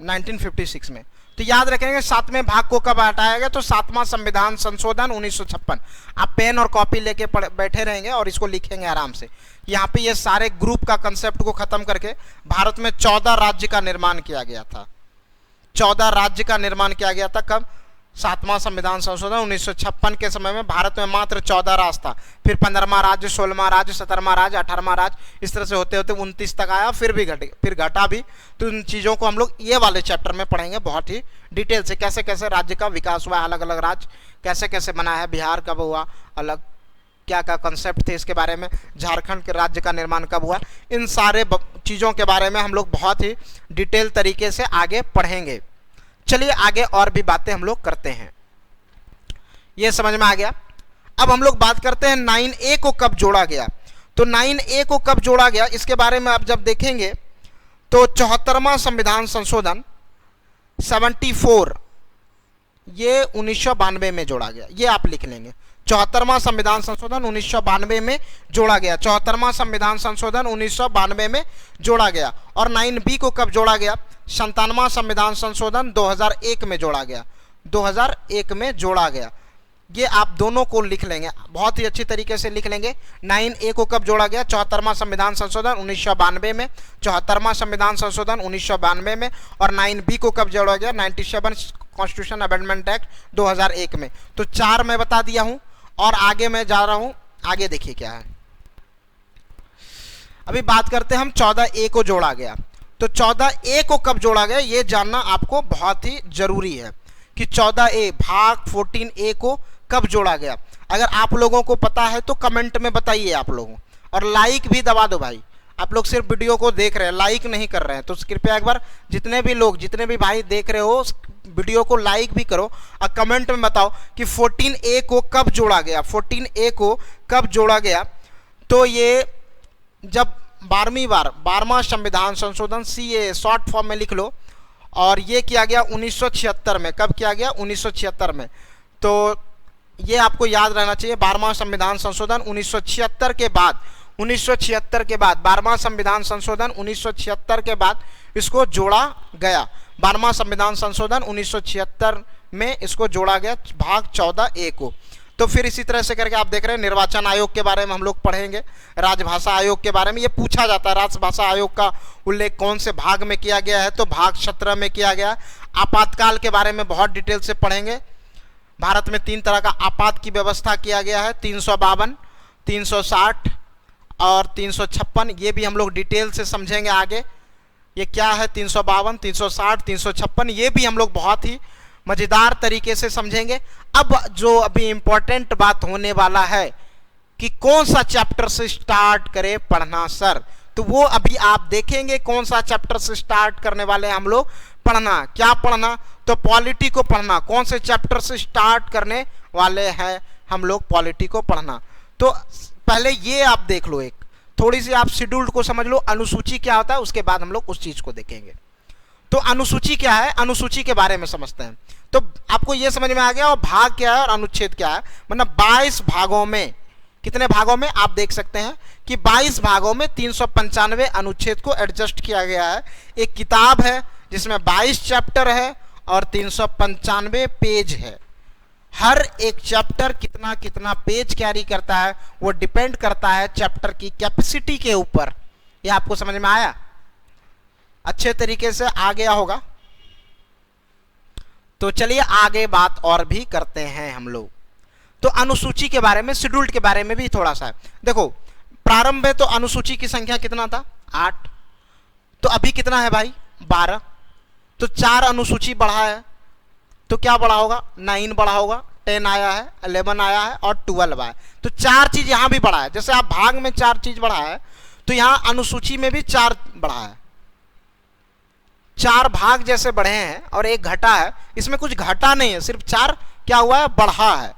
S1: 1956 में। तो याद रखेंगे 7वें भाग को कब हटाया गया, तो 7वां संविधान संशोधन 1956। आप पेन और कॉपी लेके बैठे रहेंगे और इसको लिखेंगे आराम से। यहाँ पे ये सारे ग्रुप का कंसेप्ट को खत्म करके भारत में 14 राज्य का निर्माण किया गया था। 14 राज्य का निर्माण किया गया था कब, 7वां संविधान संशोधन 1956 के समय में भारत में मात्र 14 राज्य था। फिर 15वां राज्य, 16वां राज्य, 17वां राज्य, 18वां राज्य, इस तरह से होते होते 29 तक आया, फिर घटा भी। तो इन चीज़ों को हम लोग ये वाले चैप्टर में पढ़ेंगे बहुत ही डिटेल से, कैसे कैसे राज्य का विकास हुआ, अलग अलग राज्य कैसे कैसे बना है, बिहार कब हुआ, अलग क्या क्या कंसेप्ट थे इसके बारे में, झारखंड के राज्य का निर्माण कब हुआ, इन सारे चीज़ों के बारे में हम लोग बहुत ही डिटेल तरीके से आगे पढ़ेंगे। चलिए आगे और भी बातें हम लोग करते हैं, ये समझ में आ गया। अब हम लोग बात करते हैं 9A को कब जोड़ा गया। तो 9A को कब जोड़ा गया इसके बारे में आप जब देखेंगे तो 74वां संविधान संशोधन 74 ये 1992 में जोड़ा गया, ये आप लिख लेंगे। 74वां संविधान संशोधन 1992 में जोड़ा गया, 74वां संविधान संशोधन 1992 में जोड़ा गया। और 9B को कब जोड़ा गया, 97वां संविधान संशोधन 2001 में जोड़ा गया, 2001 में जोड़ा गया। ये आप दोनों को लिख लेंगे, बहुत ही अच्छी तरीके से लिख लेंगे। 9A को कब जोड़ा गया, 74वां संविधान संशोधन 1992 में, 74वां संविधान संशोधन 1992 में। और 9B को कब जोड़ा गया, 97 कॉन्स्टिट्यूशन अमेंडमेंट एक्ट 2001 में। तो 4 मैं बता दिया हूं और आगे मैं जा रहा हूं, आगे देखिए क्या है। अभी बात करते हैं हम 14A को जोड़ा गया। तो 14A को कब जोड़ा गया ये जानना आपको बहुत ही जरूरी है कि 14A भाग 14A को कब जोड़ा गया। अगर आप लोगों को पता है तो कमेंट में बताइए आप लोगों, और लाइक भी दबा दो भाई। आप लोग सिर्फ वीडियो को देख रहे हैं, लाइक नहीं कर रहे हैं, तो कृपया एक बार जितने भी भाई देख रहे हो वीडियो को लाइक भी करो और कमेंट में बताओ कि 14A को कब जोड़ा गया। 14A को कब जोड़ा गया, तो ये जब 12वां संविधान संशोधन CA शॉर्ट फॉर्म में लिख लो, और ये किया गया 1976 में। कब किया गया, 1976 में। तो ये आपको याद रहना चाहिए, 12वां संविधान संशोधन 1976 के बाद, 1976 के बाद 12वां संविधान संशोधन 1976 के बाद इसको जोड़ा गया। 12वां संविधान संशोधन 1976 में इसको जोड़ा गया भाग 14A को। तो फिर इसी तरह से करके आप देख रहे हैं निर्वाचन आयोग के बारे में हम लोग पढ़ेंगे, राजभाषा आयोग के बारे में। ये पूछा जाता है राजभाषा आयोग का उल्लेख कौन से भाग में किया गया है, तो भाग 17 में किया गया। आपातकाल के बारे में बहुत डिटेल से पढ़ेंगे। भारत में 3 तरह का आपात की व्यवस्था किया गया है, 352, 360 और 356। ये भी हम लोग डिटेल से समझेंगे आगे, ये क्या है 352, 360, 356, ये भी हम लोग बहुत ही मज़ेदार तरीके से समझेंगे। अब जो अभी इम्पोर्टेंट बात होने वाला है कि कौन सा चैप्टर से स्टार्ट करें पढ़ना सर, तो वो अभी आप देखेंगे कौन सा चैप्टर से स्टार्ट करने वाले हैं हम लोग पढ़ना। क्या पढ़ना, तो पॉलिटी को पढ़ना। कौन से चैप्टर से स्टार्ट करने वाले हैं हम लोग पॉलिटी को पढ़ना। तो पहले ये आप देख लो, एक थोड़ी सी आप शेड्यूल्ड को समझ लो, अनुसूची क्या होता है, उसके बाद हम लोग उस चीज को देखेंगे। तो अनुसूची क्या है, अनुसूची के बारे में समझते हैं। तो आपको यह समझ में आ गया और भाग क्या है और अनुच्छेद क्या है। मतलब 22 भागों में, कितने भागों में आप देख सकते हैं कि 22 भागों में 395 अनुच्छेद को एडजस्ट किया गया है। एक किताब है जिसमें 22 चैप्टर है और 395 पेज है। हर एक चैप्टर कितना कितना पेज कैरी करता है वो डिपेंड करता है चैप्टर की कैपेसिटी के ऊपर। ये आपको समझ में आया, अच्छे तरीके से आ गया होगा। तो चलिए आगे बात और भी करते हैं हम लोग। तो अनुसूची के बारे में, शेड्यूल्ड के बारे में भी थोड़ा सा है। देखो प्रारंभ में तो अनुसूची की संख्या कितना था, 8। तो अभी कितना है भाई, 12। तो 4 अनुसूची बढ़ा है, तो क्या बढ़ा होगा, 9 बढ़ा होगा। 10 आया है, 11 आया है और 12 आया है। तो 4 चीज यहाँ भी बढ़ा है। जैसे आप भाग में 4 चीज बढ़ा है तो यहाँ अनुसूची में भी 4 बढ़ा है। 4 भाग जैसे बढ़े हैं और 1 घटा है, इसमें कुछ घटा नहीं है, सिर्फ 4 क्या हुआ है, बढ़ा है।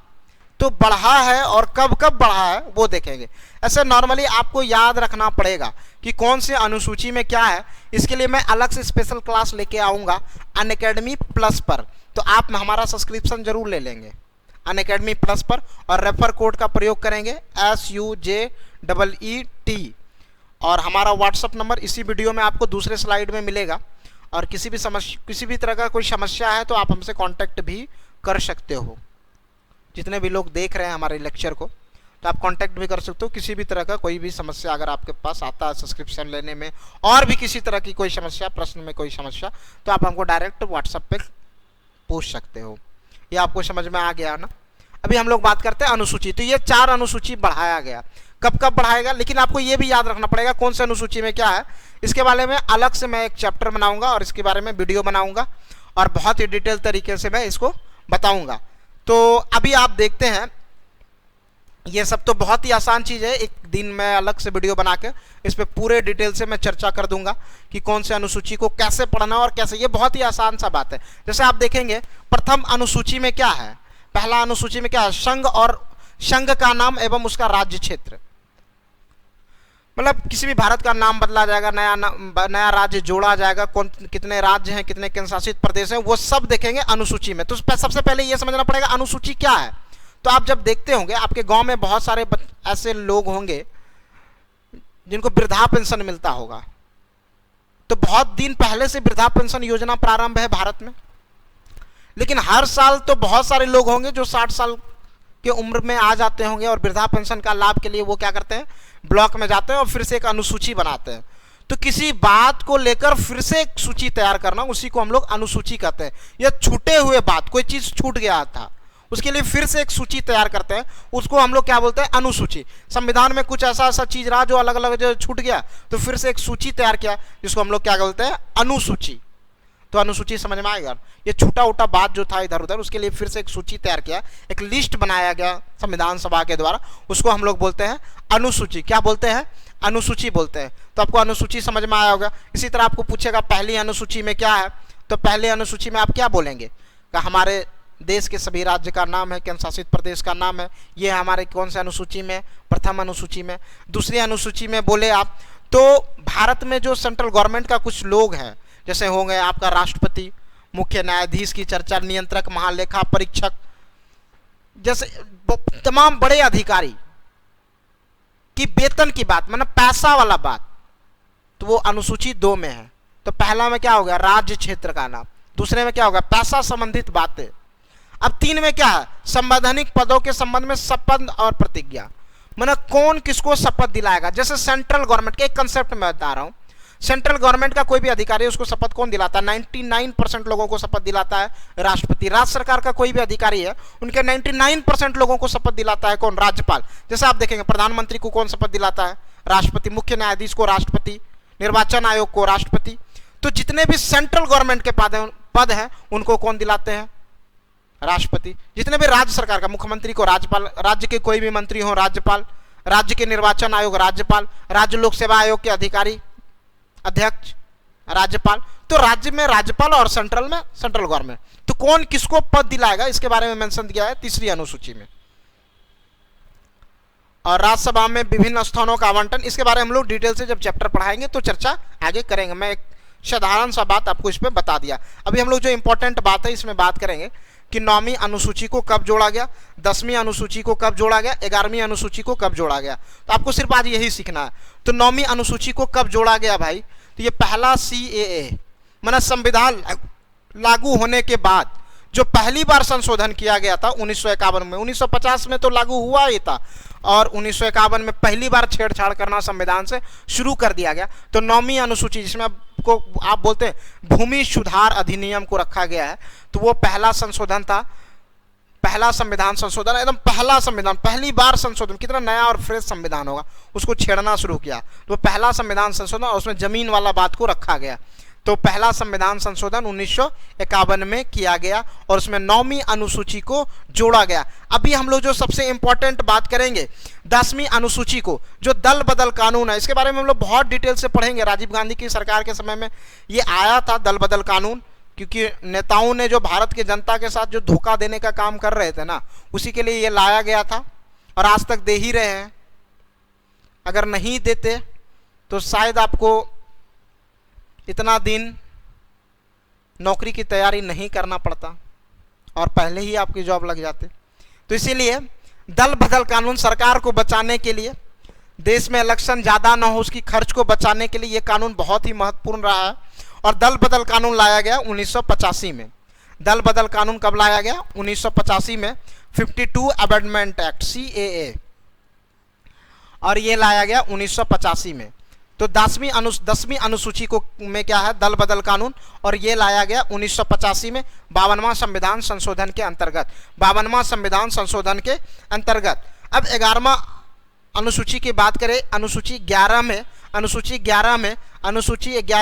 S1: तो बढ़ा है और कब कब बढ़ा है वो देखेंगे। ऐसे नॉर्मली आपको याद रखना पड़ेगा कि कौन से अनुसूची में क्या है। इसके लिए मैं अलग से स्पेशल क्लास लेके आऊँगा अनअकैडमी प्लस पर, तो आप हमारा सब्सक्रिप्शन जरूर ले लेंगे अनअकैडमी प्लस पर और रेफर कोड का प्रयोग करेंगे SUJEET। और हमारा व्हाट्सअप नंबर इसी वीडियो में आपको दूसरे स्लाइड में मिलेगा। और किसी भी तरह का कोई समस्या है तो आप हमसे कांटेक्ट भी कर सकते हो। जितने भी लोग देख रहे हैं हमारे लेक्चर को तो आप कांटेक्ट भी कर सकते हो। किसी भी तरह का कोई भी समस्या अगर आपके पास आता है सब्सक्रिप्शन लेने में और भी किसी तरह की कोई समस्या, प्रश्न में कोई समस्या, तो आप हमको डायरेक्ट व्हाट्सएप पे पूछ सकते हो। ये आपको समझ में आ गया ना। अभी हम लोग बात करते हैं अनुसूची। तो ये 4 अनुसूची बढ़ाया गया, कब कब बढ़ाएगा, लेकिन आपको ये भी याद रखना पड़ेगा कौन से अनुसूची में क्या है। इसके बारे में अलग से मैं एक चैप्टर बनाऊंगा और इसके बारे में वीडियो बनाऊंगा और बहुत ही डिटेल तरीके से मैं इसको बताऊंगा। तो अभी आप देखते हैं, ये सब तो बहुत ही आसान चीज़ है। एक दिन मैं अलग से वीडियो बना के इस पर पूरे डिटेल से मैं चर्चा कर दूंगा कि कौन से अनुसूची को कैसे पढ़ना और कैसे। ये बहुत ही आसान सा बात है। जैसे आप देखेंगे प्रथम अनुसूची में क्या है, पहला अनुसूची में क्या है, संघ और संघ का नाम एवं उसका राज्य क्षेत्र। मतलब किसी भी भारत का नाम बदला जाएगा, नया राज्य जोड़ा जाएगा, कौन कितने राज्य हैं, कितने केंद्रशासित प्रदेश हैं, वो सब देखेंगे अनुसूची में। तो सबसे पहले ये समझना पड़ेगा अनुसूची क्या है। तो आप जब देखते होंगे आपके गांव में बहुत सारे ऐसे लोग होंगे जिनको वृद्धा पेंशन मिलता होगा। तो बहुत दिन पहले से वृद्धा पेंशन योजना प्रारंभ है भारत में, लेकिन हर साल तो बहुत सारे लोग होंगे जो 60 साल के उम्र में आ जाते होंगे और वृद्धा पेंशन का लाभ के लिए वो क्या करते हैं, ब्लॉक में जाते हैं और फिर से एक अनुसूची बनाते हैं। तो किसी बात को लेकर फिर से एक सूची तैयार करना, उसी को हम लोग अनुसूची कहते हैं। या छूटे हुए बात, कोई चीज छूट गया था उसके लिए फिर से एक सूची तैयार करते हैं, उसको हम लोग क्या बोलते हैं, अनुसूची। संविधान में कुछ ऐसा चीज रहा जो अलग अलग जो छूट गया तो फिर से एक सूची तैयार किया जिसको हम लोग क्या बोलते हैं, अनुसूची। तो अनुसूची समझ में आएगा। ये छूटा उटा बात जो था इधर उधर उसके लिए फिर से एक सूची तैयार किया, एक लिस्ट बनाया गया संविधान सभा के द्वारा, उसको हम लोग बोलते हैं अनुसूची। क्या बोलते हैं, अनुसूची बोलते हैं। तो आपको अनुसूची समझ में आया होगा। इसी तरह आपको पूछेगा पहली अनुसूची में क्या है, तो पहले अनुसूची में आप क्या बोलेंगे, कि हमारे देश के सभी राज्य का नाम है, केंद्र शासित प्रदेश का नाम है। ये हमारे कौन से अनुसूची में, प्रथम अनुसूची में। दूसरी अनुसूची में बोले आप तो भारत में जो सेंट्रल गवर्नमेंट का कुछ लोग हैं, जैसे हो गए आपका राष्ट्रपति, मुख्य न्यायाधीश की चर्चा, नियंत्रक, महालेखा परीक्षक, जैसे तमाम बड़े अधिकारी की वेतन की बात, मतलब पैसा वाला बात, तो वो अनुसूची 2 में है। तो पहला में क्या हो गया, राज्य क्षेत्र का नाम। दूसरे में क्या होगा, पैसा संबंधित बातें। अब 3 में क्या है, संवैधानिक पदों के संबंध में शपथ और प्रतिज्ञा, मतलब कौन किसको शपथ दिलाएगा। जैसे सेंट्रल गवर्नमेंट के एक कंसेप्ट में बता रहा हूं, सेंट्रल गवर्नमेंट का कोई भी अधिकारी है उसको शपथ कौन दिलाता है, 99% लोगों को शपथ दिलाता है राष्ट्रपति। राज्य सरकार का कोई भी अधिकारी है उनके 99% लोगों को शपथ दिलाता है कौन, राज्यपाल। जैसे आप देखेंगे प्रधानमंत्री को कौन शपथ दिलाता है, राष्ट्रपति। मुख्य न्यायाधीश को राष्ट्रपति, निर्वाचन आयोग को राष्ट्रपति। तो जितने भी सेंट्रल गवर्नमेंट के पद हैं उनको कौन दिलाते हैं, राष्ट्रपति। जितने भी राज्य सरकार का, मुख्यमंत्री को राज्यपाल, राज्य के कोई भी मंत्री हो राज्यपाल, राज्य के निर्वाचन आयोग राज्यपाल, राज्य लोक सेवा आयोग के अधिकारी अध्यक्ष राज्यपाल। तो राज्य में राज्यपाल और सेंट्रल में सेंट्रल गवर्नमेंट। तो कौन किसको पद दिलाएगा इसके बारे में मेंशन किया है तीसरी अनुसूची में। और राज्यसभा में विभिन्न स्थानों का आवंटन, इसके बारे में हम लोग डिटेल से जब चैप्टर पढ़ाएंगे तो चर्चा आगे करेंगे। मैं एक साधारण सा बात आपको इसमें बता दिया। अभी हम लोग जो इंपॉर्टेंट बात है इसमें बात करेंगे कि 9वीं अनुसूची को कब जोड़ा गया, 10वीं अनुसूची को कब जोड़ा गया, 11वीं अनुसूची को कब जोड़ा गया। तो आपको सिर्फ आज यही सीखना है। तो 9वीं अनुसूची को कब जोड़ा गया भाई, तो ये पहला CAA माना संविधान लागू होने के बाद जो पहली बार संशोधन किया गया था 1951 में। 1950 में तो लागू हुआ ही था और 1951 में पहली बार छेड़छाड़ करना संविधान से शुरू कर दिया गया। तो 9वीं अनुसूची जिसमें आपको आप बोलते हैं भूमि सुधार अधिनियम को रखा गया है, तो वो पहला संशोधन था, पहला संविधान संशोधन, एकदम पहला संविधान, पहली बार संशोधन। कितना नया और फ्रेश संविधान होगा, उसको छेड़ना शुरू किया। तो पहला संविधान संशोधन और उसमें जमीन वाला बात को रखा गया। तो पहला संविधान संशोधन 1951 में किया गया और उसमें 9वीं अनुसूची को जोड़ा गया। अभी हम लोग जो सबसे इंपॉर्टेंट बात करेंगे 10वीं अनुसूची को, जो दल बदल कानून है, इसके बारे में हम लोग बहुत डिटेल से पढ़ेंगे। राजीव गांधी की सरकार के समय में ये आया था दल बदल कानून, क्योंकि नेताओं ने जो भारत की जनता के साथ जो धोखा देने का काम कर रहे थे ना, उसी के लिए ये लाया गया था और आज तक दे ही रहे हैं। अगर नहीं देते तो शायद आपको इतना दिन नौकरी की तैयारी नहीं करना पड़ता और पहले ही आपकी जॉब लग जाते। तो इसीलिए दल बदल कानून सरकार को बचाने के लिए, देश में इलेक्शन ज़्यादा ना हो उसकी खर्च को बचाने के लिए ये कानून बहुत ही महत्वपूर्ण रहा है। और दल बदल कानून लाया गया 1985 में। दल बदल कानून कब लाया गया? 1985 में 52 अमेंडमेंट एक्ट CAA, और ये लाया गया 1985 में। तो 10वीं अनुसूची को में क्या है? दल बदल कानून, और ये लाया गया 1985 में 52वां संविधान संशोधन के अंतर्गत। 52वां संविधान संशोधन के अंतर्गत अब 11वां अनुसूची की बात करें, अनुसूची 11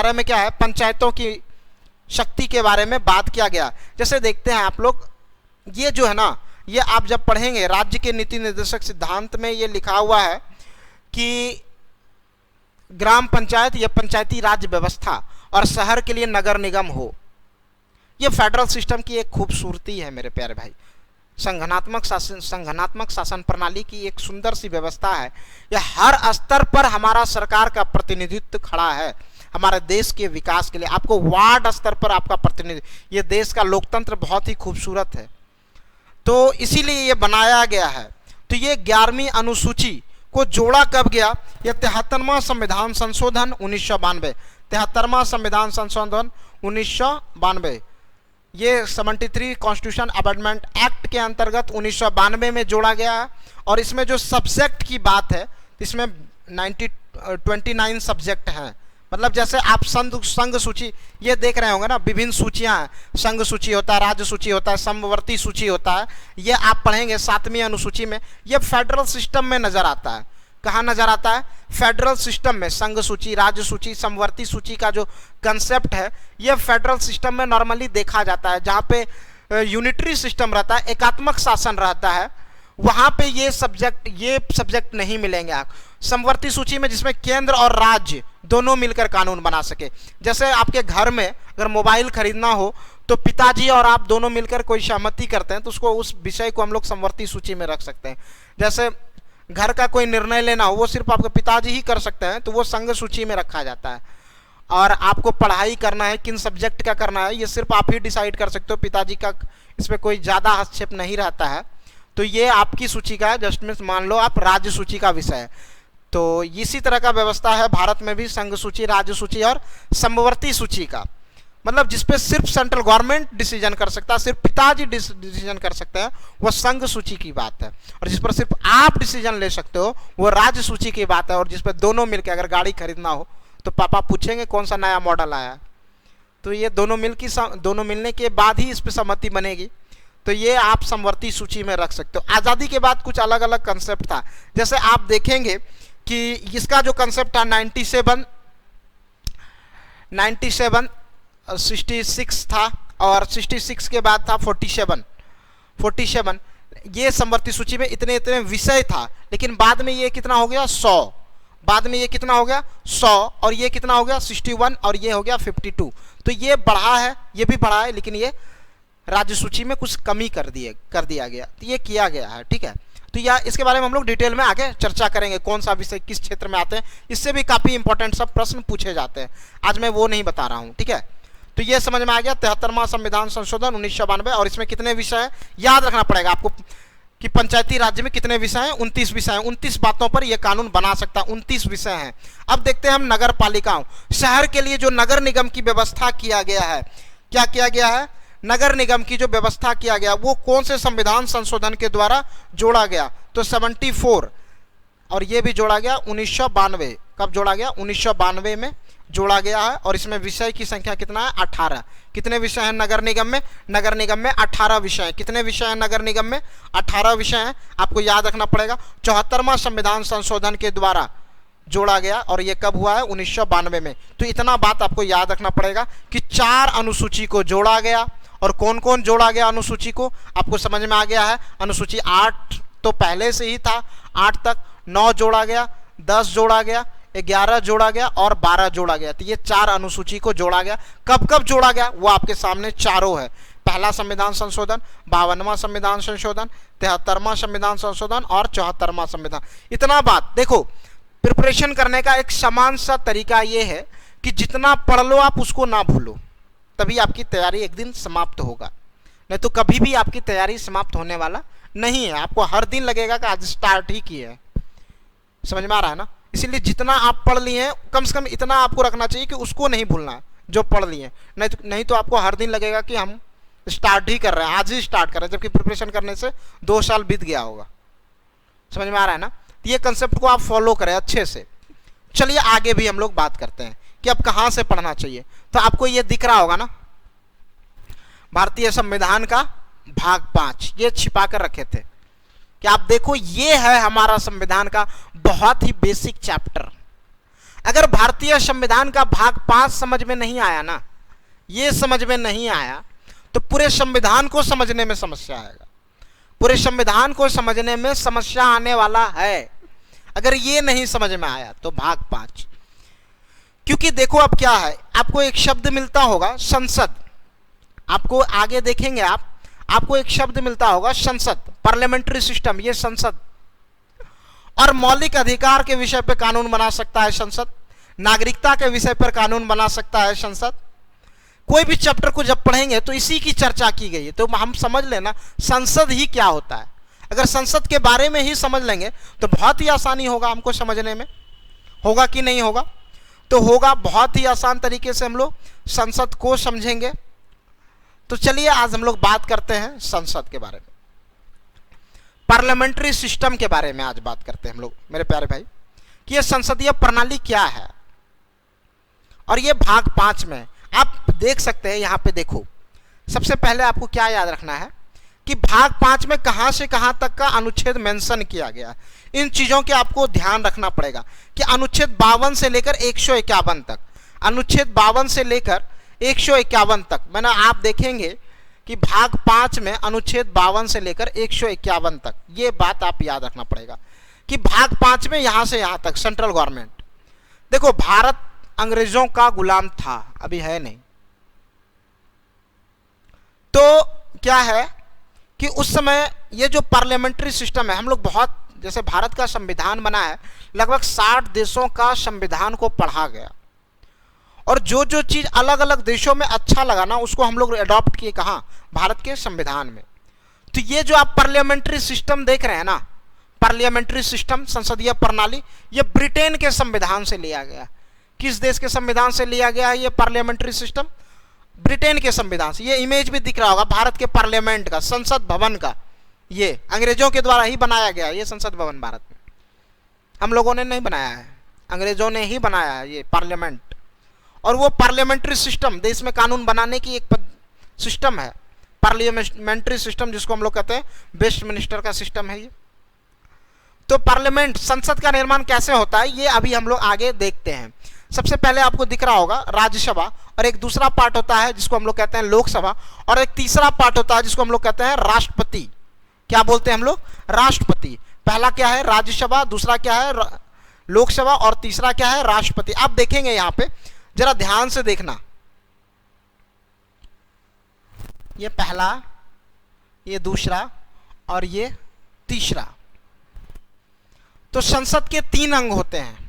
S1: में क्या है? पंचायतों की शक्ति के बारे में बात किया गया। जैसे देखते हैं आप लोग, ये जो है ना, ये आप जब पढ़ेंगे राज्य के नीति निर्देशक सिद्धांत में ये लिखा हुआ है कि ग्राम पंचायत या पंचायती राज व्यवस्था और शहर के लिए नगर निगम हो। ये फेडरल सिस्टम की एक खूबसूरती है मेरे प्यारे भाई। संगठनात्मक शासन प्रणाली की एक सुंदर सी व्यवस्था है। यह हर स्तर पर हमारा सरकार का प्रतिनिधित्व खड़ा है हमारे देश के विकास के लिए। आपको वार्ड स्तर पर आपका प्रतिनिधित्व, ये देश का लोकतंत्र बहुत ही खूबसूरत है, तो इसीलिए ये बनाया गया है। तो ये 11वीं अनुसूची को जोड़ा कब गया? यह 73वां संविधान संशोधन 1992, 73वां संविधान संशोधन 1992, ये 73 कॉन्स्टिट्यूशन अमेंडमेंट एक्ट के अंतर्गत 1992 में जोड़ा गया है। और इसमें जो सब्जेक्ट की बात है, इसमें 29 सब्जेक्ट हैं। मतलब जैसे आप संघ सूची ये देख रहे होंगे ना, विभिन्न सूचियां हैं, संघ सूची होता है, राज्य सूची होता है, समवर्ती सूची होता है। ये आप पढ़ेंगे 7वीं अनुसूची में। ये फेडरल सिस्टम में नजर आता है। कहाँ नजर आता है? फेडरल सिस्टम में। संघ सूची, राज्य सूची, समवर्ती सूची का जो कंसेप्ट है, ये फेडरल सिस्टम में नॉर्मली देखा जाता है। जहाँ पे यूनिटरी सिस्टम रहता है, एकात्मक शासन रहता है, वहाँ पे ये सब्जेक्ट नहीं मिलेंगे आप। समवर्ती सूची में जिसमें केंद्र और राज्य दोनों मिलकर कानून बना सके। जैसे आपके घर में अगर मोबाइल खरीदना हो तो पिताजी और आप दोनों मिलकर कोई सहमति करते हैं, तो उसको, उस विषय को हम लोग समवर्ती सूची में रख सकते हैं। जैसे घर का कोई निर्णय लेना हो, वो सिर्फ आपके पिताजी ही कर सकते हैं, तो वो संघ सूची में रखा जाता है। और आपको पढ़ाई करना है, किन सब्जेक्ट का करना है, ये सिर्फ आप ही डिसाइड कर सकते हो, पिताजी का इसमें कोई ज़्यादा हस्तक्षेप नहीं रहता है। तो ये आपकी सूची का है। जस्ट में मान लो आप राज्य सूची का विषय है, तो इसी तरह का व्यवस्था है भारत में भी, संघ सूची, राज्य सूची और समवर्ती सूची का। मतलब जिसपे सिर्फ सेंट्रल गवर्नमेंट डिसीजन कर सकता है, सिर्फ पिताजी डिसीजन कर सकते हैं, वो संघ सूची की बात है। और जिस पर सिर्फ आप डिसीजन ले सकते हो, वो राज्य सूची की बात है। और जिस पर दोनों मिलकर, अगर गाड़ी खरीदना हो तो पापा पूछेंगे कौन सा नया मॉडल आया, तो ये दोनों मिलने के बाद ही इस पर सहमति बनेगी। तो ये आप समवर्ती सूची में रख सकते हो। आज़ादी के बाद कुछ अलग अलग कंसेप्ट था। जैसे आप देखेंगे कि इसका जो कंसेप्ट था 97, 66 था, और 66 के बाद था 47। ये समवर्ती सूची में इतने विषय था, लेकिन बाद में ये कितना हो गया? 100। बाद में ये कितना हो गया? 100। और ये कितना हो गया? 61। और ये हो गया 52। तो ये बढ़ा है, ये भी बढ़ा है, लेकिन ये राज्य सूची में कुछ कमी कर दिया गया। तो ये किया गया है, ठीक है। तो या इसके बारे में हम लोग डिटेल में आगे चर्चा करेंगे, कौन सा विषय किस क्षेत्र में आते हैं। इससे भी काफ़ी इंपॉर्टेंट सब प्रश्न पूछे जाते हैं, आज मैं वो नहीं बता रहा हूँ, ठीक है। तो ये समझ में आ गया 73वां संविधान संशोधन 1992। और इसमें कितने विषय हैं याद रखना पड़ेगा आपको कि पंचायती राज्य में कितने विषय हैं? 29 विषय हैं। 29 बातों पर यह कानून बना सकता है, 29 विषय हैं। अब देखते हैं हम नगर पालिकाओं, शहर के लिए जो नगर निगम की व्यवस्था किया गया है। क्या किया गया है? नगर निगम की जो व्यवस्था किया गया वो कौन से संविधान संशोधन के द्वारा जोड़ा गया? तो 74। और ये भी जोड़ा गया 1992। कब जोड़ा गया? 1992 में जोड़ा गया है। और इसमें विषय की संख्या कितना है? 18। कितने विषय हैं नगर निगम में? नगर निगम में 18 विषय हैं। कितने विषय हैं नगर निगम में? 18 विषय हैं। आपको याद रखना पड़ेगा। 74वां संविधान संशोधन के द्वारा जोड़ा गया और ये कब हुआ है? 1992 में। तो इतना बात आपको याद रखना पड़ेगा कि 4 अनुसूची को जोड़ा गया। और कौन कौन जोड़ा गया अनुसूची को? आपको समझ में आ गया है। अनुसूची 8 तो पहले से ही था, 8 तक, 9 जोड़ा गया, 10 जोड़ा गया, 11 जोड़ा गया और 12 जोड़ा गया। तो ये 4 अनुसूची को जोड़ा गया। कब कब जोड़ा गया वो आपके सामने चारों है। पहला संविधान संशोधन, 52वां संविधान संशोधन, 73वां संविधान संशोधन और 74वां संविधान। इतना बात देखो, प्रिपरेशन करने का एक समान सा तरीका ये है कि जितना पढ़ लो आप उसको ना भूलो, तभी आपकी तैयारी एक दिन समाप्त होगा। नहीं तो कभी भी आपकी तैयारी समाप्त होने वाला नहीं है। आपको हर दिन लगेगा कि आज स्टार्ट ही किए है। समझ में आ रहा है ना? इसीलिए जितना आप पढ़ लिए हैं कम से कम इतना आपको रखना चाहिए कि उसको नहीं भूलना है जो पढ़ लिए। नहीं तो आपको हर दिन लगेगा कि हम स्टार्ट ही कर रहे हैं, आज ही स्टार्ट कर रहे हैं, जबकि प्रिपरेशन करने से 2 साल बीत गया होगा। समझ में आ रहा है ना? तो ये कंसेप्ट को आप फॉलो करें अच्छे से। चलिए आगे भी हम लोग बात करते हैं कि अब कहां से पढ़ना चाहिए। तो आपको ये दिख रहा होगा ना, भारतीय संविधान का भाग 5, ये छिपा कर रखे थे कि आप देखो ये है हमारा संविधान का बहुत ही बेसिक चैप्टर। अगर भारतीय संविधान का भाग 5 समझ में नहीं आया ना, ये समझ में नहीं आया, तो पूरे संविधान को समझने में समस्या आएगा। पूरे संविधान को समझने में समस्या आने वाला है अगर ये नहीं समझ में आया तो भाग 5। क्योंकि देखो अब क्या है, आपको एक शब्द मिलता होगा संसद। आपको आगे देखेंगे आपको एक शब्द मिलता होगा संसद, पार्लियामेंट्री सिस्टम, ये संसद। और मौलिक अधिकार के विषय पर कानून बना सकता है संसद, नागरिकता के विषय पर कानून बना सकता है संसद। कोई भी चैप्टर को जब पढ़ेंगे तो इसी की चर्चा की गई है। तो हम समझ लेना संसद ही क्या होता है। अगर संसद के बारे में ही समझ लेंगे तो बहुत ही आसानी होगा हमको समझने में। होगा कि नहीं होगा? तो होगा, बहुत ही आसान तरीके से हम लोग संसद को समझेंगे। तो चलिए आज हम लोग बात करते हैं संसद के बारे में, पार्लियामेंट्री सिस्टम के बारे में आज बात करते हैं हम लोग मेरे प्यारे भाई, कि यह संसदीय प्रणाली क्या है। और ये भाग 5 में आप देख सकते हैं। यहां पे देखो, सबसे पहले आपको क्या याद रखना है कि भाग 5 में कहां से कहां तक का अनुच्छेद मेंशन किया गया। इन चीजों के आपको ध्यान रखना पड़ेगा कि अनुच्छेद 52 से लेकर 151 तक, अनुच्छेद 52 से लेकर 151 तक, मैंने आप देखेंगे कि भाग 5 में अनुच्छेद 52 से लेकर 151 तक, ये बात आप याद रखना पड़ेगा कि भाग 5 में यहां से यहां तक सेंट्रल गवर्नमेंट। देखो, भारत अंग्रेजों का गुलाम था, अभी है नहीं। तो क्या है कि उस समय ये जो पार्लियामेंट्री सिस्टम है, हम लोग बहुत, जैसे भारत का संविधान बना है, लगभग 60 देशों का संविधान को पढ़ा गया और जो जो चीज अलग अलग देशों में अच्छा लगा ना उसको हम लोग अडॉप्ट किए कहां? भारत के संविधान में। तो ये जो आप पार्लियामेंट्री सिस्टम देख रहे हैं ना, पार्लियामेंट्री सिस्टम, संसदीय प्रणाली, ये ब्रिटेन के संविधान से लिया गया। किस देश के संविधान से लिया गया है ये पार्लियामेंट्री सिस्टम? ब्रिटेन के संविधान से। ये इमेज भी दिख रहा होगा भारत के पार्लियामेंट का, संसद भवन का। ये अंग्रेजों के द्वारा ही बनाया गया ये संसद भवन भारत में, हम लोगों ने नहीं बनाया है, अंग्रेजों ने ही बनाया है ये पार्लियामेंट। और वो पार्लियामेंट्री सिस्टम देश में कानून बनाने की एक सिस्टम है, पार्लियामेंट्री सिस्टम, जिसको हम लोग कहते हैं वेस्टमिनिस्टर का सिस्टम है ये। तो पार्लियामेंट, संसद का निर्माण कैसे होता है ये अभी हम लोग आगे देखते हैं। सबसे पहले आपको दिख रहा होगा राज्यसभा, और एक दूसरा पार्ट होता है जिसको हम लोग कहते हैं लोकसभा, और एक तीसरा पार्ट होता है जिसको हम लोग कहते हैं राष्ट्रपति। क्या बोलते हैं हम लोग? राष्ट्रपति। पहला क्या है? राज्यसभा, दूसरा क्या है? लोकसभा, और तीसरा क्या है? राष्ट्रपति। आप देखेंगे यहां पे, जरा ध्यान से देखना, ये पहला, ये दूसरा और ये तीसरा। तो संसद के 3 अंग होते हैं।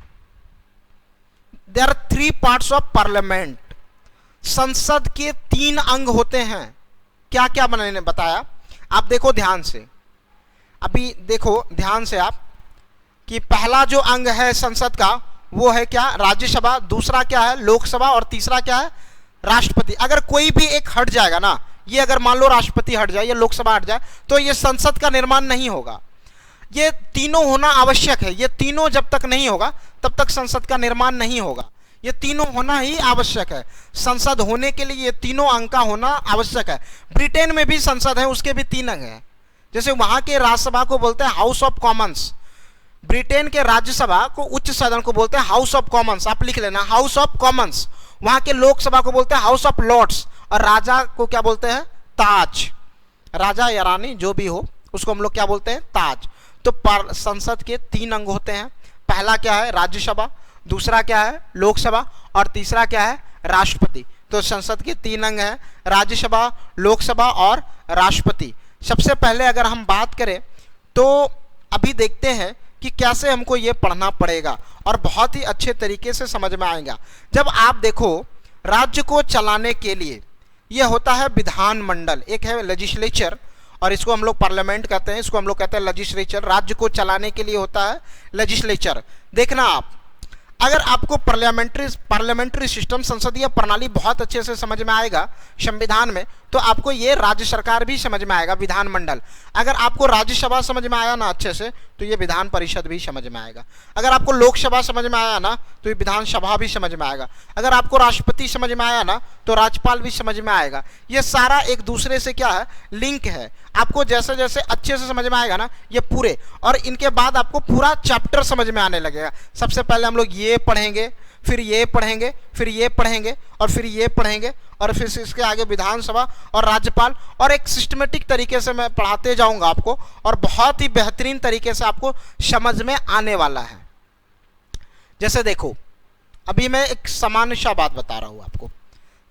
S1: There are 3 parts of parliament. संसद के 3 अंग होते हैं। क्या क्या मैंने बताया? आप देखो ध्यान से, अभी देखो ध्यान से आप, कि पहला जो अंग है संसद का वो है क्या? राज्यसभा, दूसरा क्या है? लोकसभा, और तीसरा क्या है? राष्ट्रपति। अगर कोई भी एक हट जाएगा ना, ये अगर मान लो राष्ट्रपति हट जाए या लोकसभा हट जाए, तो ये संसद का निर्माण नहीं होगा। ये तीनों होना आवश्यक है। ये तीनों जब तक नहीं होगा तब तक संसद का निर्माण नहीं होगा। ये तीनों होना ही आवश्यक है। संसद होने के लिए ये तीनों अंग का होना आवश्यक है। ब्रिटेन में भी संसद है, उसके भी 3 अंग हैं। जैसे वहां के राज्यसभा को बोलते हैं हाउस ऑफ कॉमन्स, ब्रिटेन के राज्यसभा को, उच्च सदन को बोलते हैं हाउस ऑफ कॉमन्स। आप लिख लेना, हाउस ऑफ कॉमन्स। वहां के लोकसभा को बोलते हैं हाउस ऑफ लॉर्ड्स। और राजा को क्या बोलते हैं? ताज। राजा या रानी जो भी हो उसको हम लोग क्या बोलते हैं? ताज। तो संसद के 3 अंग होते हैं। पहला क्या है? राज्यसभा। दूसरा क्या है? लोकसभा। और तीसरा क्या है? राष्ट्रपति। तो संसद के 3 अंग हैं, राज्यसभा, लोकसभा और राष्ट्रपति। सबसे पहले अगर हम बात करें तो अभी देखते हैं कि कैसे हमको ये पढ़ना पड़ेगा और बहुत ही अच्छे तरीके से समझ में आएगा। जब आप देखो, राज्य को चलाने के लिए ये होता है विधानमंडल, एक है लेजिस्लेचर और इसको हम लोग पार्लियामेंट कहते हैं, इसको हम लोग कहते हैं लेजिस्लेचर। राज्य को चलाने के लिए होता है लेजिस्लेचर। देखना आप, अगर आपको पार्लियामेंट्री सिस्टम, संसदीय प्रणाली बहुत अच्छे से समझ में आएगा संविधान में, तो आपको ये राज्य सरकार भी समझ में आएगा, विधानमंडल। अगर आपको राज्यसभा समझ में आया ना अच्छे से, तो ये विधान परिषद भी समझ में आएगा। अगर आपको लोकसभा समझ में आया ना, तो ये विधानसभा भी समझ में आएगा। अगर आपको राष्ट्रपति समझ में आया ना, तो राज्यपाल भी समझ में आएगा। ये सारा एक दूसरे से क्या है? लिंक है। आपको जैसे जैसे अच्छे से समझ में आएगा ना ये पूरे, और इनके बाद आपको पूरा चैप्टर समझ में आने लगेगा। सबसे पहले हम लोग ये पढ़ेंगे, फिर ये पढ़ेंगे, फिर ये पढ़ेंगे, और फिर ये पढ़ेंगे, और फिर इसके आगे विधानसभा और राज्यपाल, और एक सिस्टमेटिक तरीके से मैं पढ़ाते जाऊंगा आपको, और बहुत ही बेहतरीन तरीके से आपको समझ में आने वाला है। जैसे देखो, अभी मैं एक सामान्य सा बात बता रहा हूं आपको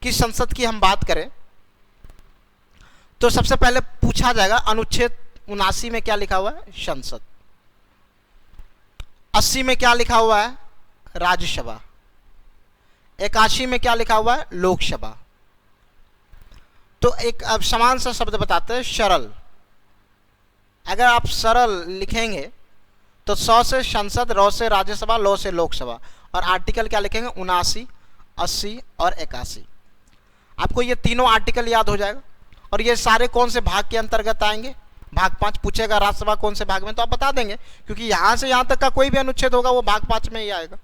S1: कि संसद की हम बात करें तो सबसे पहले पूछा जाएगा अनुच्छेद 79 में क्या लिखा हुआ है? संसद। 80 में क्या लिखा हुआ है? राज्यसभा। 81 में क्या लिखा हुआ है? लोकसभा। तो एक अब समान सा शब्द बताते हैं, सरल। अगर आप सरल लिखेंगे तो 100 से संसद, र से राज्यसभा, लो से लोकसभा, और आर्टिकल क्या लिखेंगे? 79, 80 और 81। आपको ये तीनों आर्टिकल याद हो जाएगा। और ये सारे कौन से भाग के अंतर्गत आएंगे? भाग 5 पूछेगा, राज्यसभा कौन से भाग में, तो आप बता देंगे, क्योंकि यहां से यहां तक का कोई भी अनुच्छेद होगा वो भाग 5 में ही आएगा।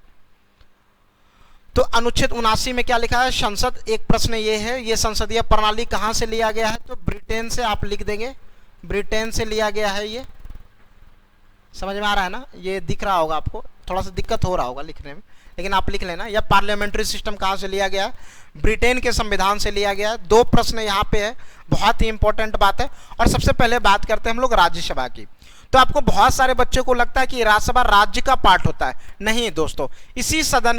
S1: तो अनुच्छेद 79 में क्या लिखा है? संसद। एक प्रश्न ये है, ये संसदीय प्रणाली कहां से लिया गया है? तो ब्रिटेन से आप लिख देंगे, ब्रिटेन से लिया गया है। ये समझ में आ रहा है ना? ये दिख रहा होगा आपको, थोड़ा सा दिक्कत हो रहा होगा लिखने में, लेकिन आप लिख लेना। यह पार्लियामेंट्री सिस्टम कहां से लिया गया है? ब्रिटेन के संविधान से लिया गया है। 2 प्रश्न यहाँ पे है, बहुत ही इंपॉर्टेंट बात है। और सबसे पहले बात करते हैं हम लोग राज्यसभा की। तो आपको बहुत सारे बच्चों को लगता है कि राज्यसभा राज्य का पार्ट होता है। नहीं दोस्तों, इसी सदन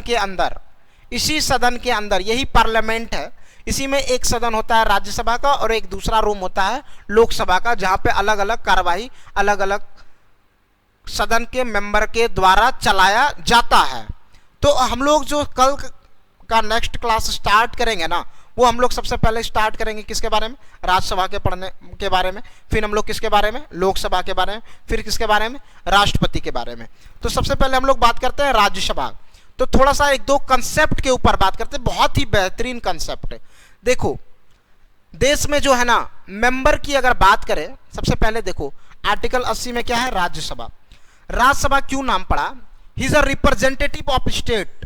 S1: के अंदर यही पार्लियामेंट है। इसी में एक सदन होता है राज्यसभा का और एक दूसरा रूम होता है लोकसभा का, जहां पे अलग अलग कार्यवाही अलग अलग सदन के मेंबर के द्वारा चलाया जाता है। तो हम लोग जो कल का नेक्स्ट क्लास स्टार्ट करेंगे ना, वो हम लोग सबसे पहले स्टार्ट करेंगे किसके बारे में? राज्यसभा के पढ़ने के बारे में। फिर हम लोग किसके बारे में? लोकसभा के बारे में। फिर किसके बारे में? राष्ट्रपति के बारे में। तो सबसे पहले हम लोग बात करते हैं राज्यसभा। तो थोड़ा सा 1-2 कंसेप्ट के ऊपर बात करते हैं, बहुत ही बेहतरीन कंसेप्ट है। देखो, देश में जो है ना मेंबर की अगर बात करें, सबसे पहले देखो आर्टिकल 80 में क्या है? राज्यसभा। राज्यसभा क्यों नाम पड़ा? He is a representative of state.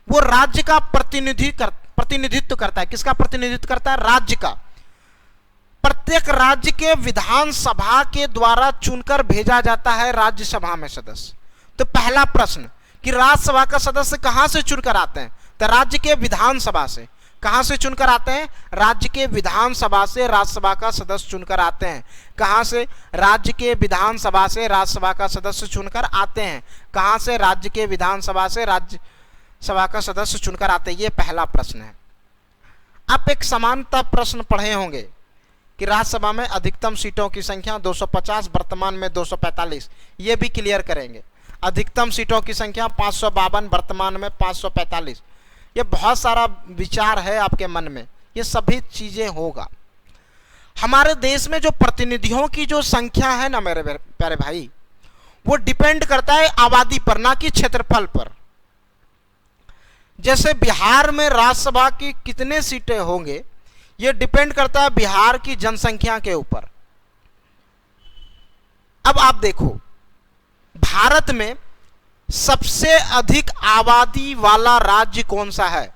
S1: वो राज्य का प्रतिनिधित्व करता है। किसका प्रतिनिधित्व करता है? राज्य का। प्रत्येक राज्य के विधानसभा के द्वारा चुनकर भेजा जाता है राज्यसभा में सदस्य। तो पहला प्रश्न कि राज्यसभा का सदस्य कहां से चुनकर आते हैं? तो राज्य के विधानसभा से। कहां से चुनकर आते हैं? राज्य के विधानसभा से राज्यसभा का सदस्य चुनकर आते हैं। कहां से? राज्य के विधानसभा से राज्यसभा का सदस्य चुनकर आते हैं। कहां से? राज्य के विधानसभा से राज्यसभा का सदस्य चुनकर आते हैं। ये पहला प्रश्न है। आप एक समानता प्रश्न पढ़े होंगे कि राज्यसभा में अधिकतम सीटों की संख्या 250, वर्तमान में 245। ये भी क्लियर करेंगे। अधिकतम सीटों की संख्या 552, वर्तमान में 545। ये बहुत सारा विचार है आपके मन में, ये सभी चीजें होगा। हमारे देश में जो प्रतिनिधियों की जो संख्या है ना मेरे प्यारे भाई, वो डिपेंड करता है आबादी पर, ना कि क्षेत्रफल पर। जैसे बिहार में राज्यसभा की कितने सीटें होंगे, ये डिपेंड करता है बिहार की जनसंख्या के ऊपर। अब आप देखो, भारत में सबसे अधिक आबादी वाला राज्य कौन सा है?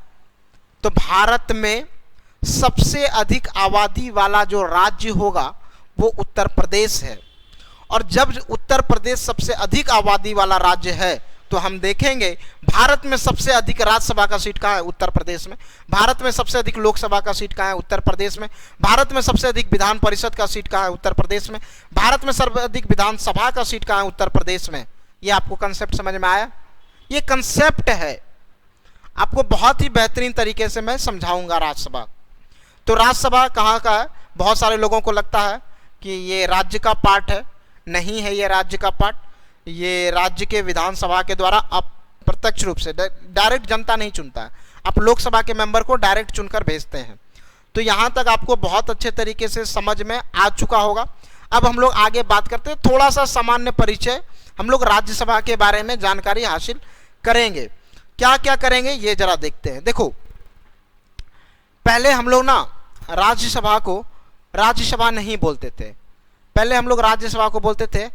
S1: तो भारत में सबसे अधिक आबादी वाला जो राज्य होगा वो उत्तर प्रदेश है। और जब उत्तर प्रदेश सबसे अधिक आबादी वाला राज्य है तो हम देखेंगे भारत में सबसे अधिक राज्यसभा का सीट कहाँ है? उत्तर प्रदेश में। भारत में सबसे अधिक लोकसभा का सीट कहाँ है? उत्तर प्रदेश में। भारत में सबसे अधिक विधान परिषद का सीट कहाँ है? उत्तर प्रदेश में। भारत में सर्वाधिक विधानसभा का सीट कहाँ है? उत्तर प्रदेश में। ये आपको कंसेप्ट समझ में आया? ये कंसेप्ट है, आपको बहुत ही बेहतरीन तरीके से मैं समझाऊंगा। राज्यसभा, तो राज्यसभा कहाँ का है? बहुत सारे लोगों को लगता है कि ये राज्य का पार्ट है, नहीं है ये राज्य का पार्ट। ये राज्य के विधानसभा के द्वारा अप्रत्यक्ष रूप से, डायरेक्ट जनता नहीं चुनता है, आप लोकसभा के मेंबर को डायरेक्ट चुनकर भेजते हैं। तो यहाँ तक आपको बहुत अच्छे तरीके से समझ में आ चुका होगा। अब हम लोग आगे बात करते हैं, थोड़ा सा सामान्य परिचय हम लोग राज्यसभा के बारे में जानकारी हासिल करेंगे। क्या क्या करेंगे ये जरा देखते हैं। देखो, पहले हम लोग ना राज्यसभा को राज्यसभा नहीं बोलते थे, पहले हम लोग राज्यसभा को बोलते थे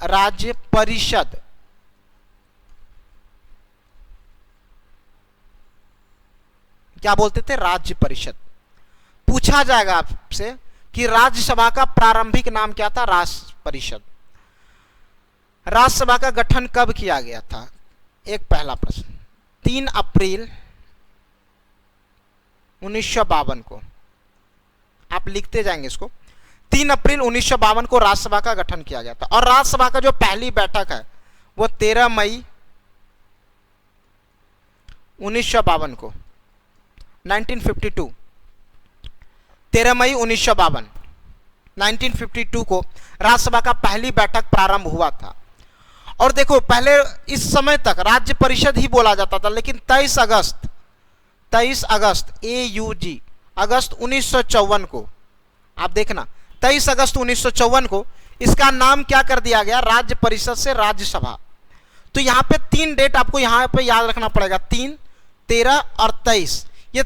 S1: राज्य परिषद। क्या बोलते थे? राज्य परिषद। पूछा जाएगा आपसे कि राज्यसभा का प्रारंभिक नाम क्या था? राज्य परिषद। राज्यसभा का गठन कब किया गया था? एक पहला प्रश्न, 3 अप्रैल 1952 को। आप लिखते जाएंगे इसको, 3 अप्रैल 1952 को राज्यसभा का गठन किया गया था। और राज्यसभा का जो पहली बैठक है वो 13 मई 1952 को, 1952, 13 मई 1952 को राज्यसभा का पहली बैठक प्रारंभ हुआ था। और देखो, पहले इस समय तक राज्य परिषद ही बोला जाता था, लेकिन 23 अगस्त AUG अगस्त 1954 को, आप देखना 23 अगस्त 1954 को इसका नाम क्या कर दिया गया? राज्य परिषद से राज्यसभा। तो यहाँ पे 3 डेट आपको यहाँ पे याद रखना पड़ेगा, 3, 13 और 23। ये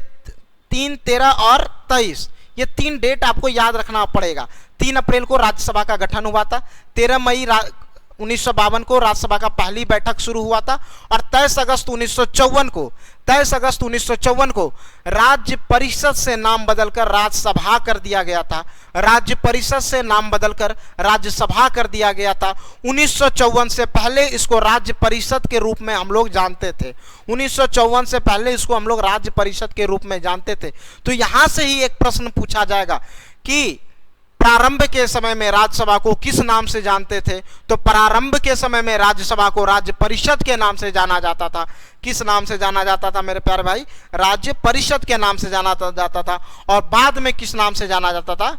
S1: 3, 13 और 23, ये 3 डेट आपको याद रखना पड़ेगा। 3 अप्रैल को राज्यसभा का गठन हुआ था, 13 मई 1952 को राज्यसभा का पहली बैठक शुरू हुआ था, और 23 अगस्त 1954 को राज्य परिषद से नाम बदलकर राज्यसभा कर दिया गया था। राज्य परिषद से नाम बदलकर राज्यसभा कर दिया गया था। 1954 से पहले इसको राज्य परिषद के रूप में हम लोग जानते थे। 1954 से पहले इसको हम लोग राज्य परिषद के रूप में जानते थे। तो यहां से ही एक प्रश्न पूछा जाएगा कि प्रारंभ के समय में राज्यसभा को किस नाम से जानते थे? तो प्रारंभ के समय में राज्यसभा को राज्य परिषद के नाम से जाना जाता था। किस नाम से जाना जाता था मेरे प्यारे भाई? राज्य परिषद के नाम से जाना जाता था। और बाद में किस नाम से जाना जाता था?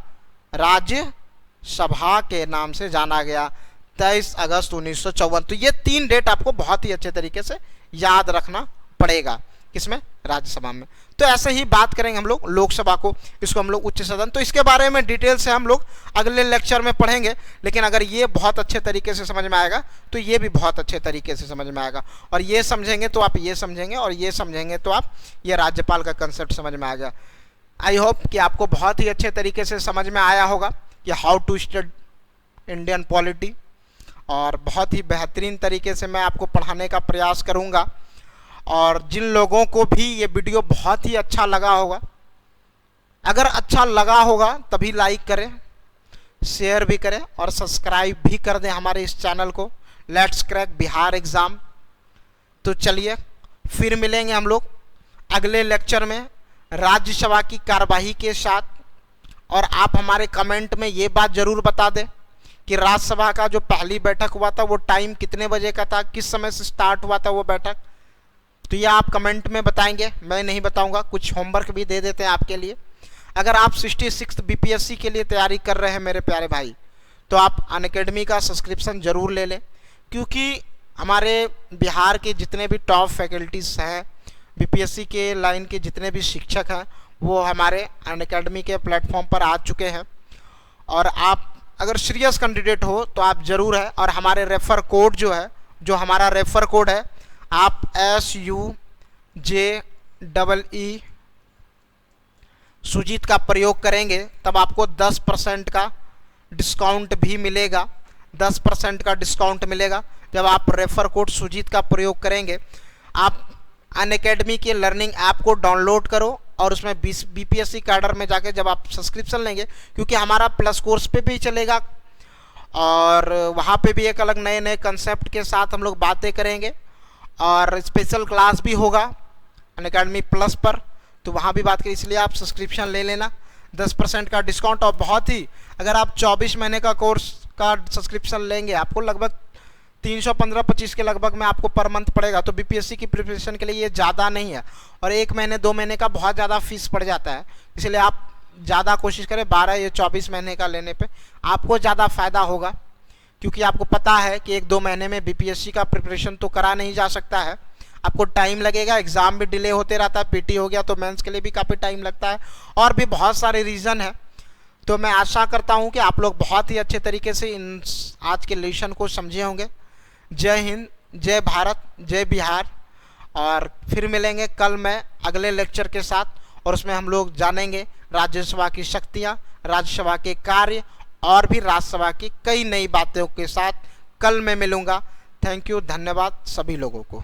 S1: राज्यसभा के नाम से जाना गया, 23 अगस्त 1954। तो ये 3 डेट आपको बहुत ही अच्छे तरीके से याद रखना पड़ेगा। किसमें? राज्यसभा में। तो ऐसे ही बात करेंगे हम लोग लोकसभा को, इसको हम लोग उच्च सदन। तो इसके बारे में डिटेल से हम लोग अगले लेक्चर में पढ़ेंगे, लेकिन अगर ये बहुत अच्छे तरीके से समझ में आएगा तो ये भी बहुत अच्छे तरीके से समझ में आएगा। और ये समझेंगे तो आप ये समझेंगे, और ये समझेंगे तो आप ये राज्यपाल का कंसेप्ट समझ में आएगा। आई होप कि आपको बहुत ही अच्छे तरीके से समझ में आया होगा कि how to study Indian polity, और बहुत ही बेहतरीन तरीके से मैं आपको पढ़ाने का प्रयास करूँगा। और जिन लोगों को भी ये वीडियो बहुत ही अच्छा लगा होगा, अगर अच्छा लगा होगा तभी लाइक करें, शेयर भी करें और सब्सक्राइब भी कर दें हमारे इस चैनल को, लेट्स क्रैक बिहार एग्ज़ाम। तो चलिए फिर मिलेंगे हम लोग अगले लेक्चर में राज्यसभा की कार्यवाही के साथ। और आप हमारे कमेंट में ये बात ज़रूर बता दें कि राज्यसभा का जो पहली बैठक हुआ था वो टाइम कितने बजे का था, किस समय से स्टार्ट हुआ था वो बैठक। तो ये आप कमेंट में बताएंगे, मैं नहीं बताऊंगा। कुछ होमवर्क भी दे देते हैं आपके लिए। अगर आप 66th BPSC के लिए तैयारी कर रहे हैं मेरे प्यारे भाई, तो आप अनअकैडमी का सब्सक्रिप्शन ज़रूर ले लें, क्योंकि हमारे बिहार के जितने भी टॉप फैकल्टीज़ हैं, BPSC के लाइन के जितने भी शिक्षक हैं, वो हमारे अनअकैडमी के प्लेटफॉर्म पर आ चुके हैं। और आप अगर सीरियस कैंडिडेट हो तो आप ज़रूर है। और हमारे रेफ़र कोड जो है, जो हमारा रेफ़र कोड है, आप SUJEE सुजीत का प्रयोग करेंगे तब आपको 10% का डिस्काउंट भी मिलेगा। 10% का डिस्काउंट मिलेगा जब आप रेफर कोड सुजीत का प्रयोग करेंगे। आप अनअकैडमी के लर्निंग ऐप को डाउनलोड करो और उसमें बीपीएससी कैडर में जाके जब आप सब्सक्रिप्शन लेंगे, क्योंकि हमारा प्लस कोर्स पे भी चलेगा और वहाँ पे भी एक अलग नए नए कंसेप्ट के साथ हम लोग बातें करेंगे और स्पेशल क्लास भी होगा अनअकैडमी प्लस पर, तो वहाँ भी बात करें। इसलिए आप सब्सक्रिप्शन ले लेना, 10% का डिस्काउंट। और बहुत ही, अगर आप 24 महीने का कोर्स का सब्सक्रिप्शन लेंगे आपको लगभग 315-25 के लगभग में आपको पर मंथ पड़ेगा। तो बीपीएससी की प्रिपरेशन के लिए ये ज़्यादा नहीं है और 1 महीने 2 महीने का बहुत ज़्यादा फीस पड़ जाता है। इसलिए आप ज़्यादा कोशिश करें 12 या 24 महीने का लेने पे आपको ज़्यादा फ़ायदा होगा, क्योंकि आपको पता है कि 1-2 महीने में बीपीएससी का प्रिपरेशन तो करा नहीं जा सकता है, आपको टाइम लगेगा, एग्ज़ाम भी डिले होते रहता है, पीटी हो गया तो मेंस के लिए भी काफ़ी टाइम लगता है और भी बहुत सारे रीज़न है। तो मैं आशा करता हूँ कि आप लोग बहुत ही अच्छे तरीके से इन आज के लेसन को समझे होंगे। जय हिंद, जय भारत, जय बिहार। और फिर मिलेंगे कल मैं अगले लेक्चर के साथ और उसमें हम लोग जानेंगे राज्यसभा की शक्तियाँ, राज्यसभा के कार्य और भी राज्यसभा की कई नई बातों के साथ कल मैं मिलूँगा। थैंक यू, धन्यवाद सभी लोगों को।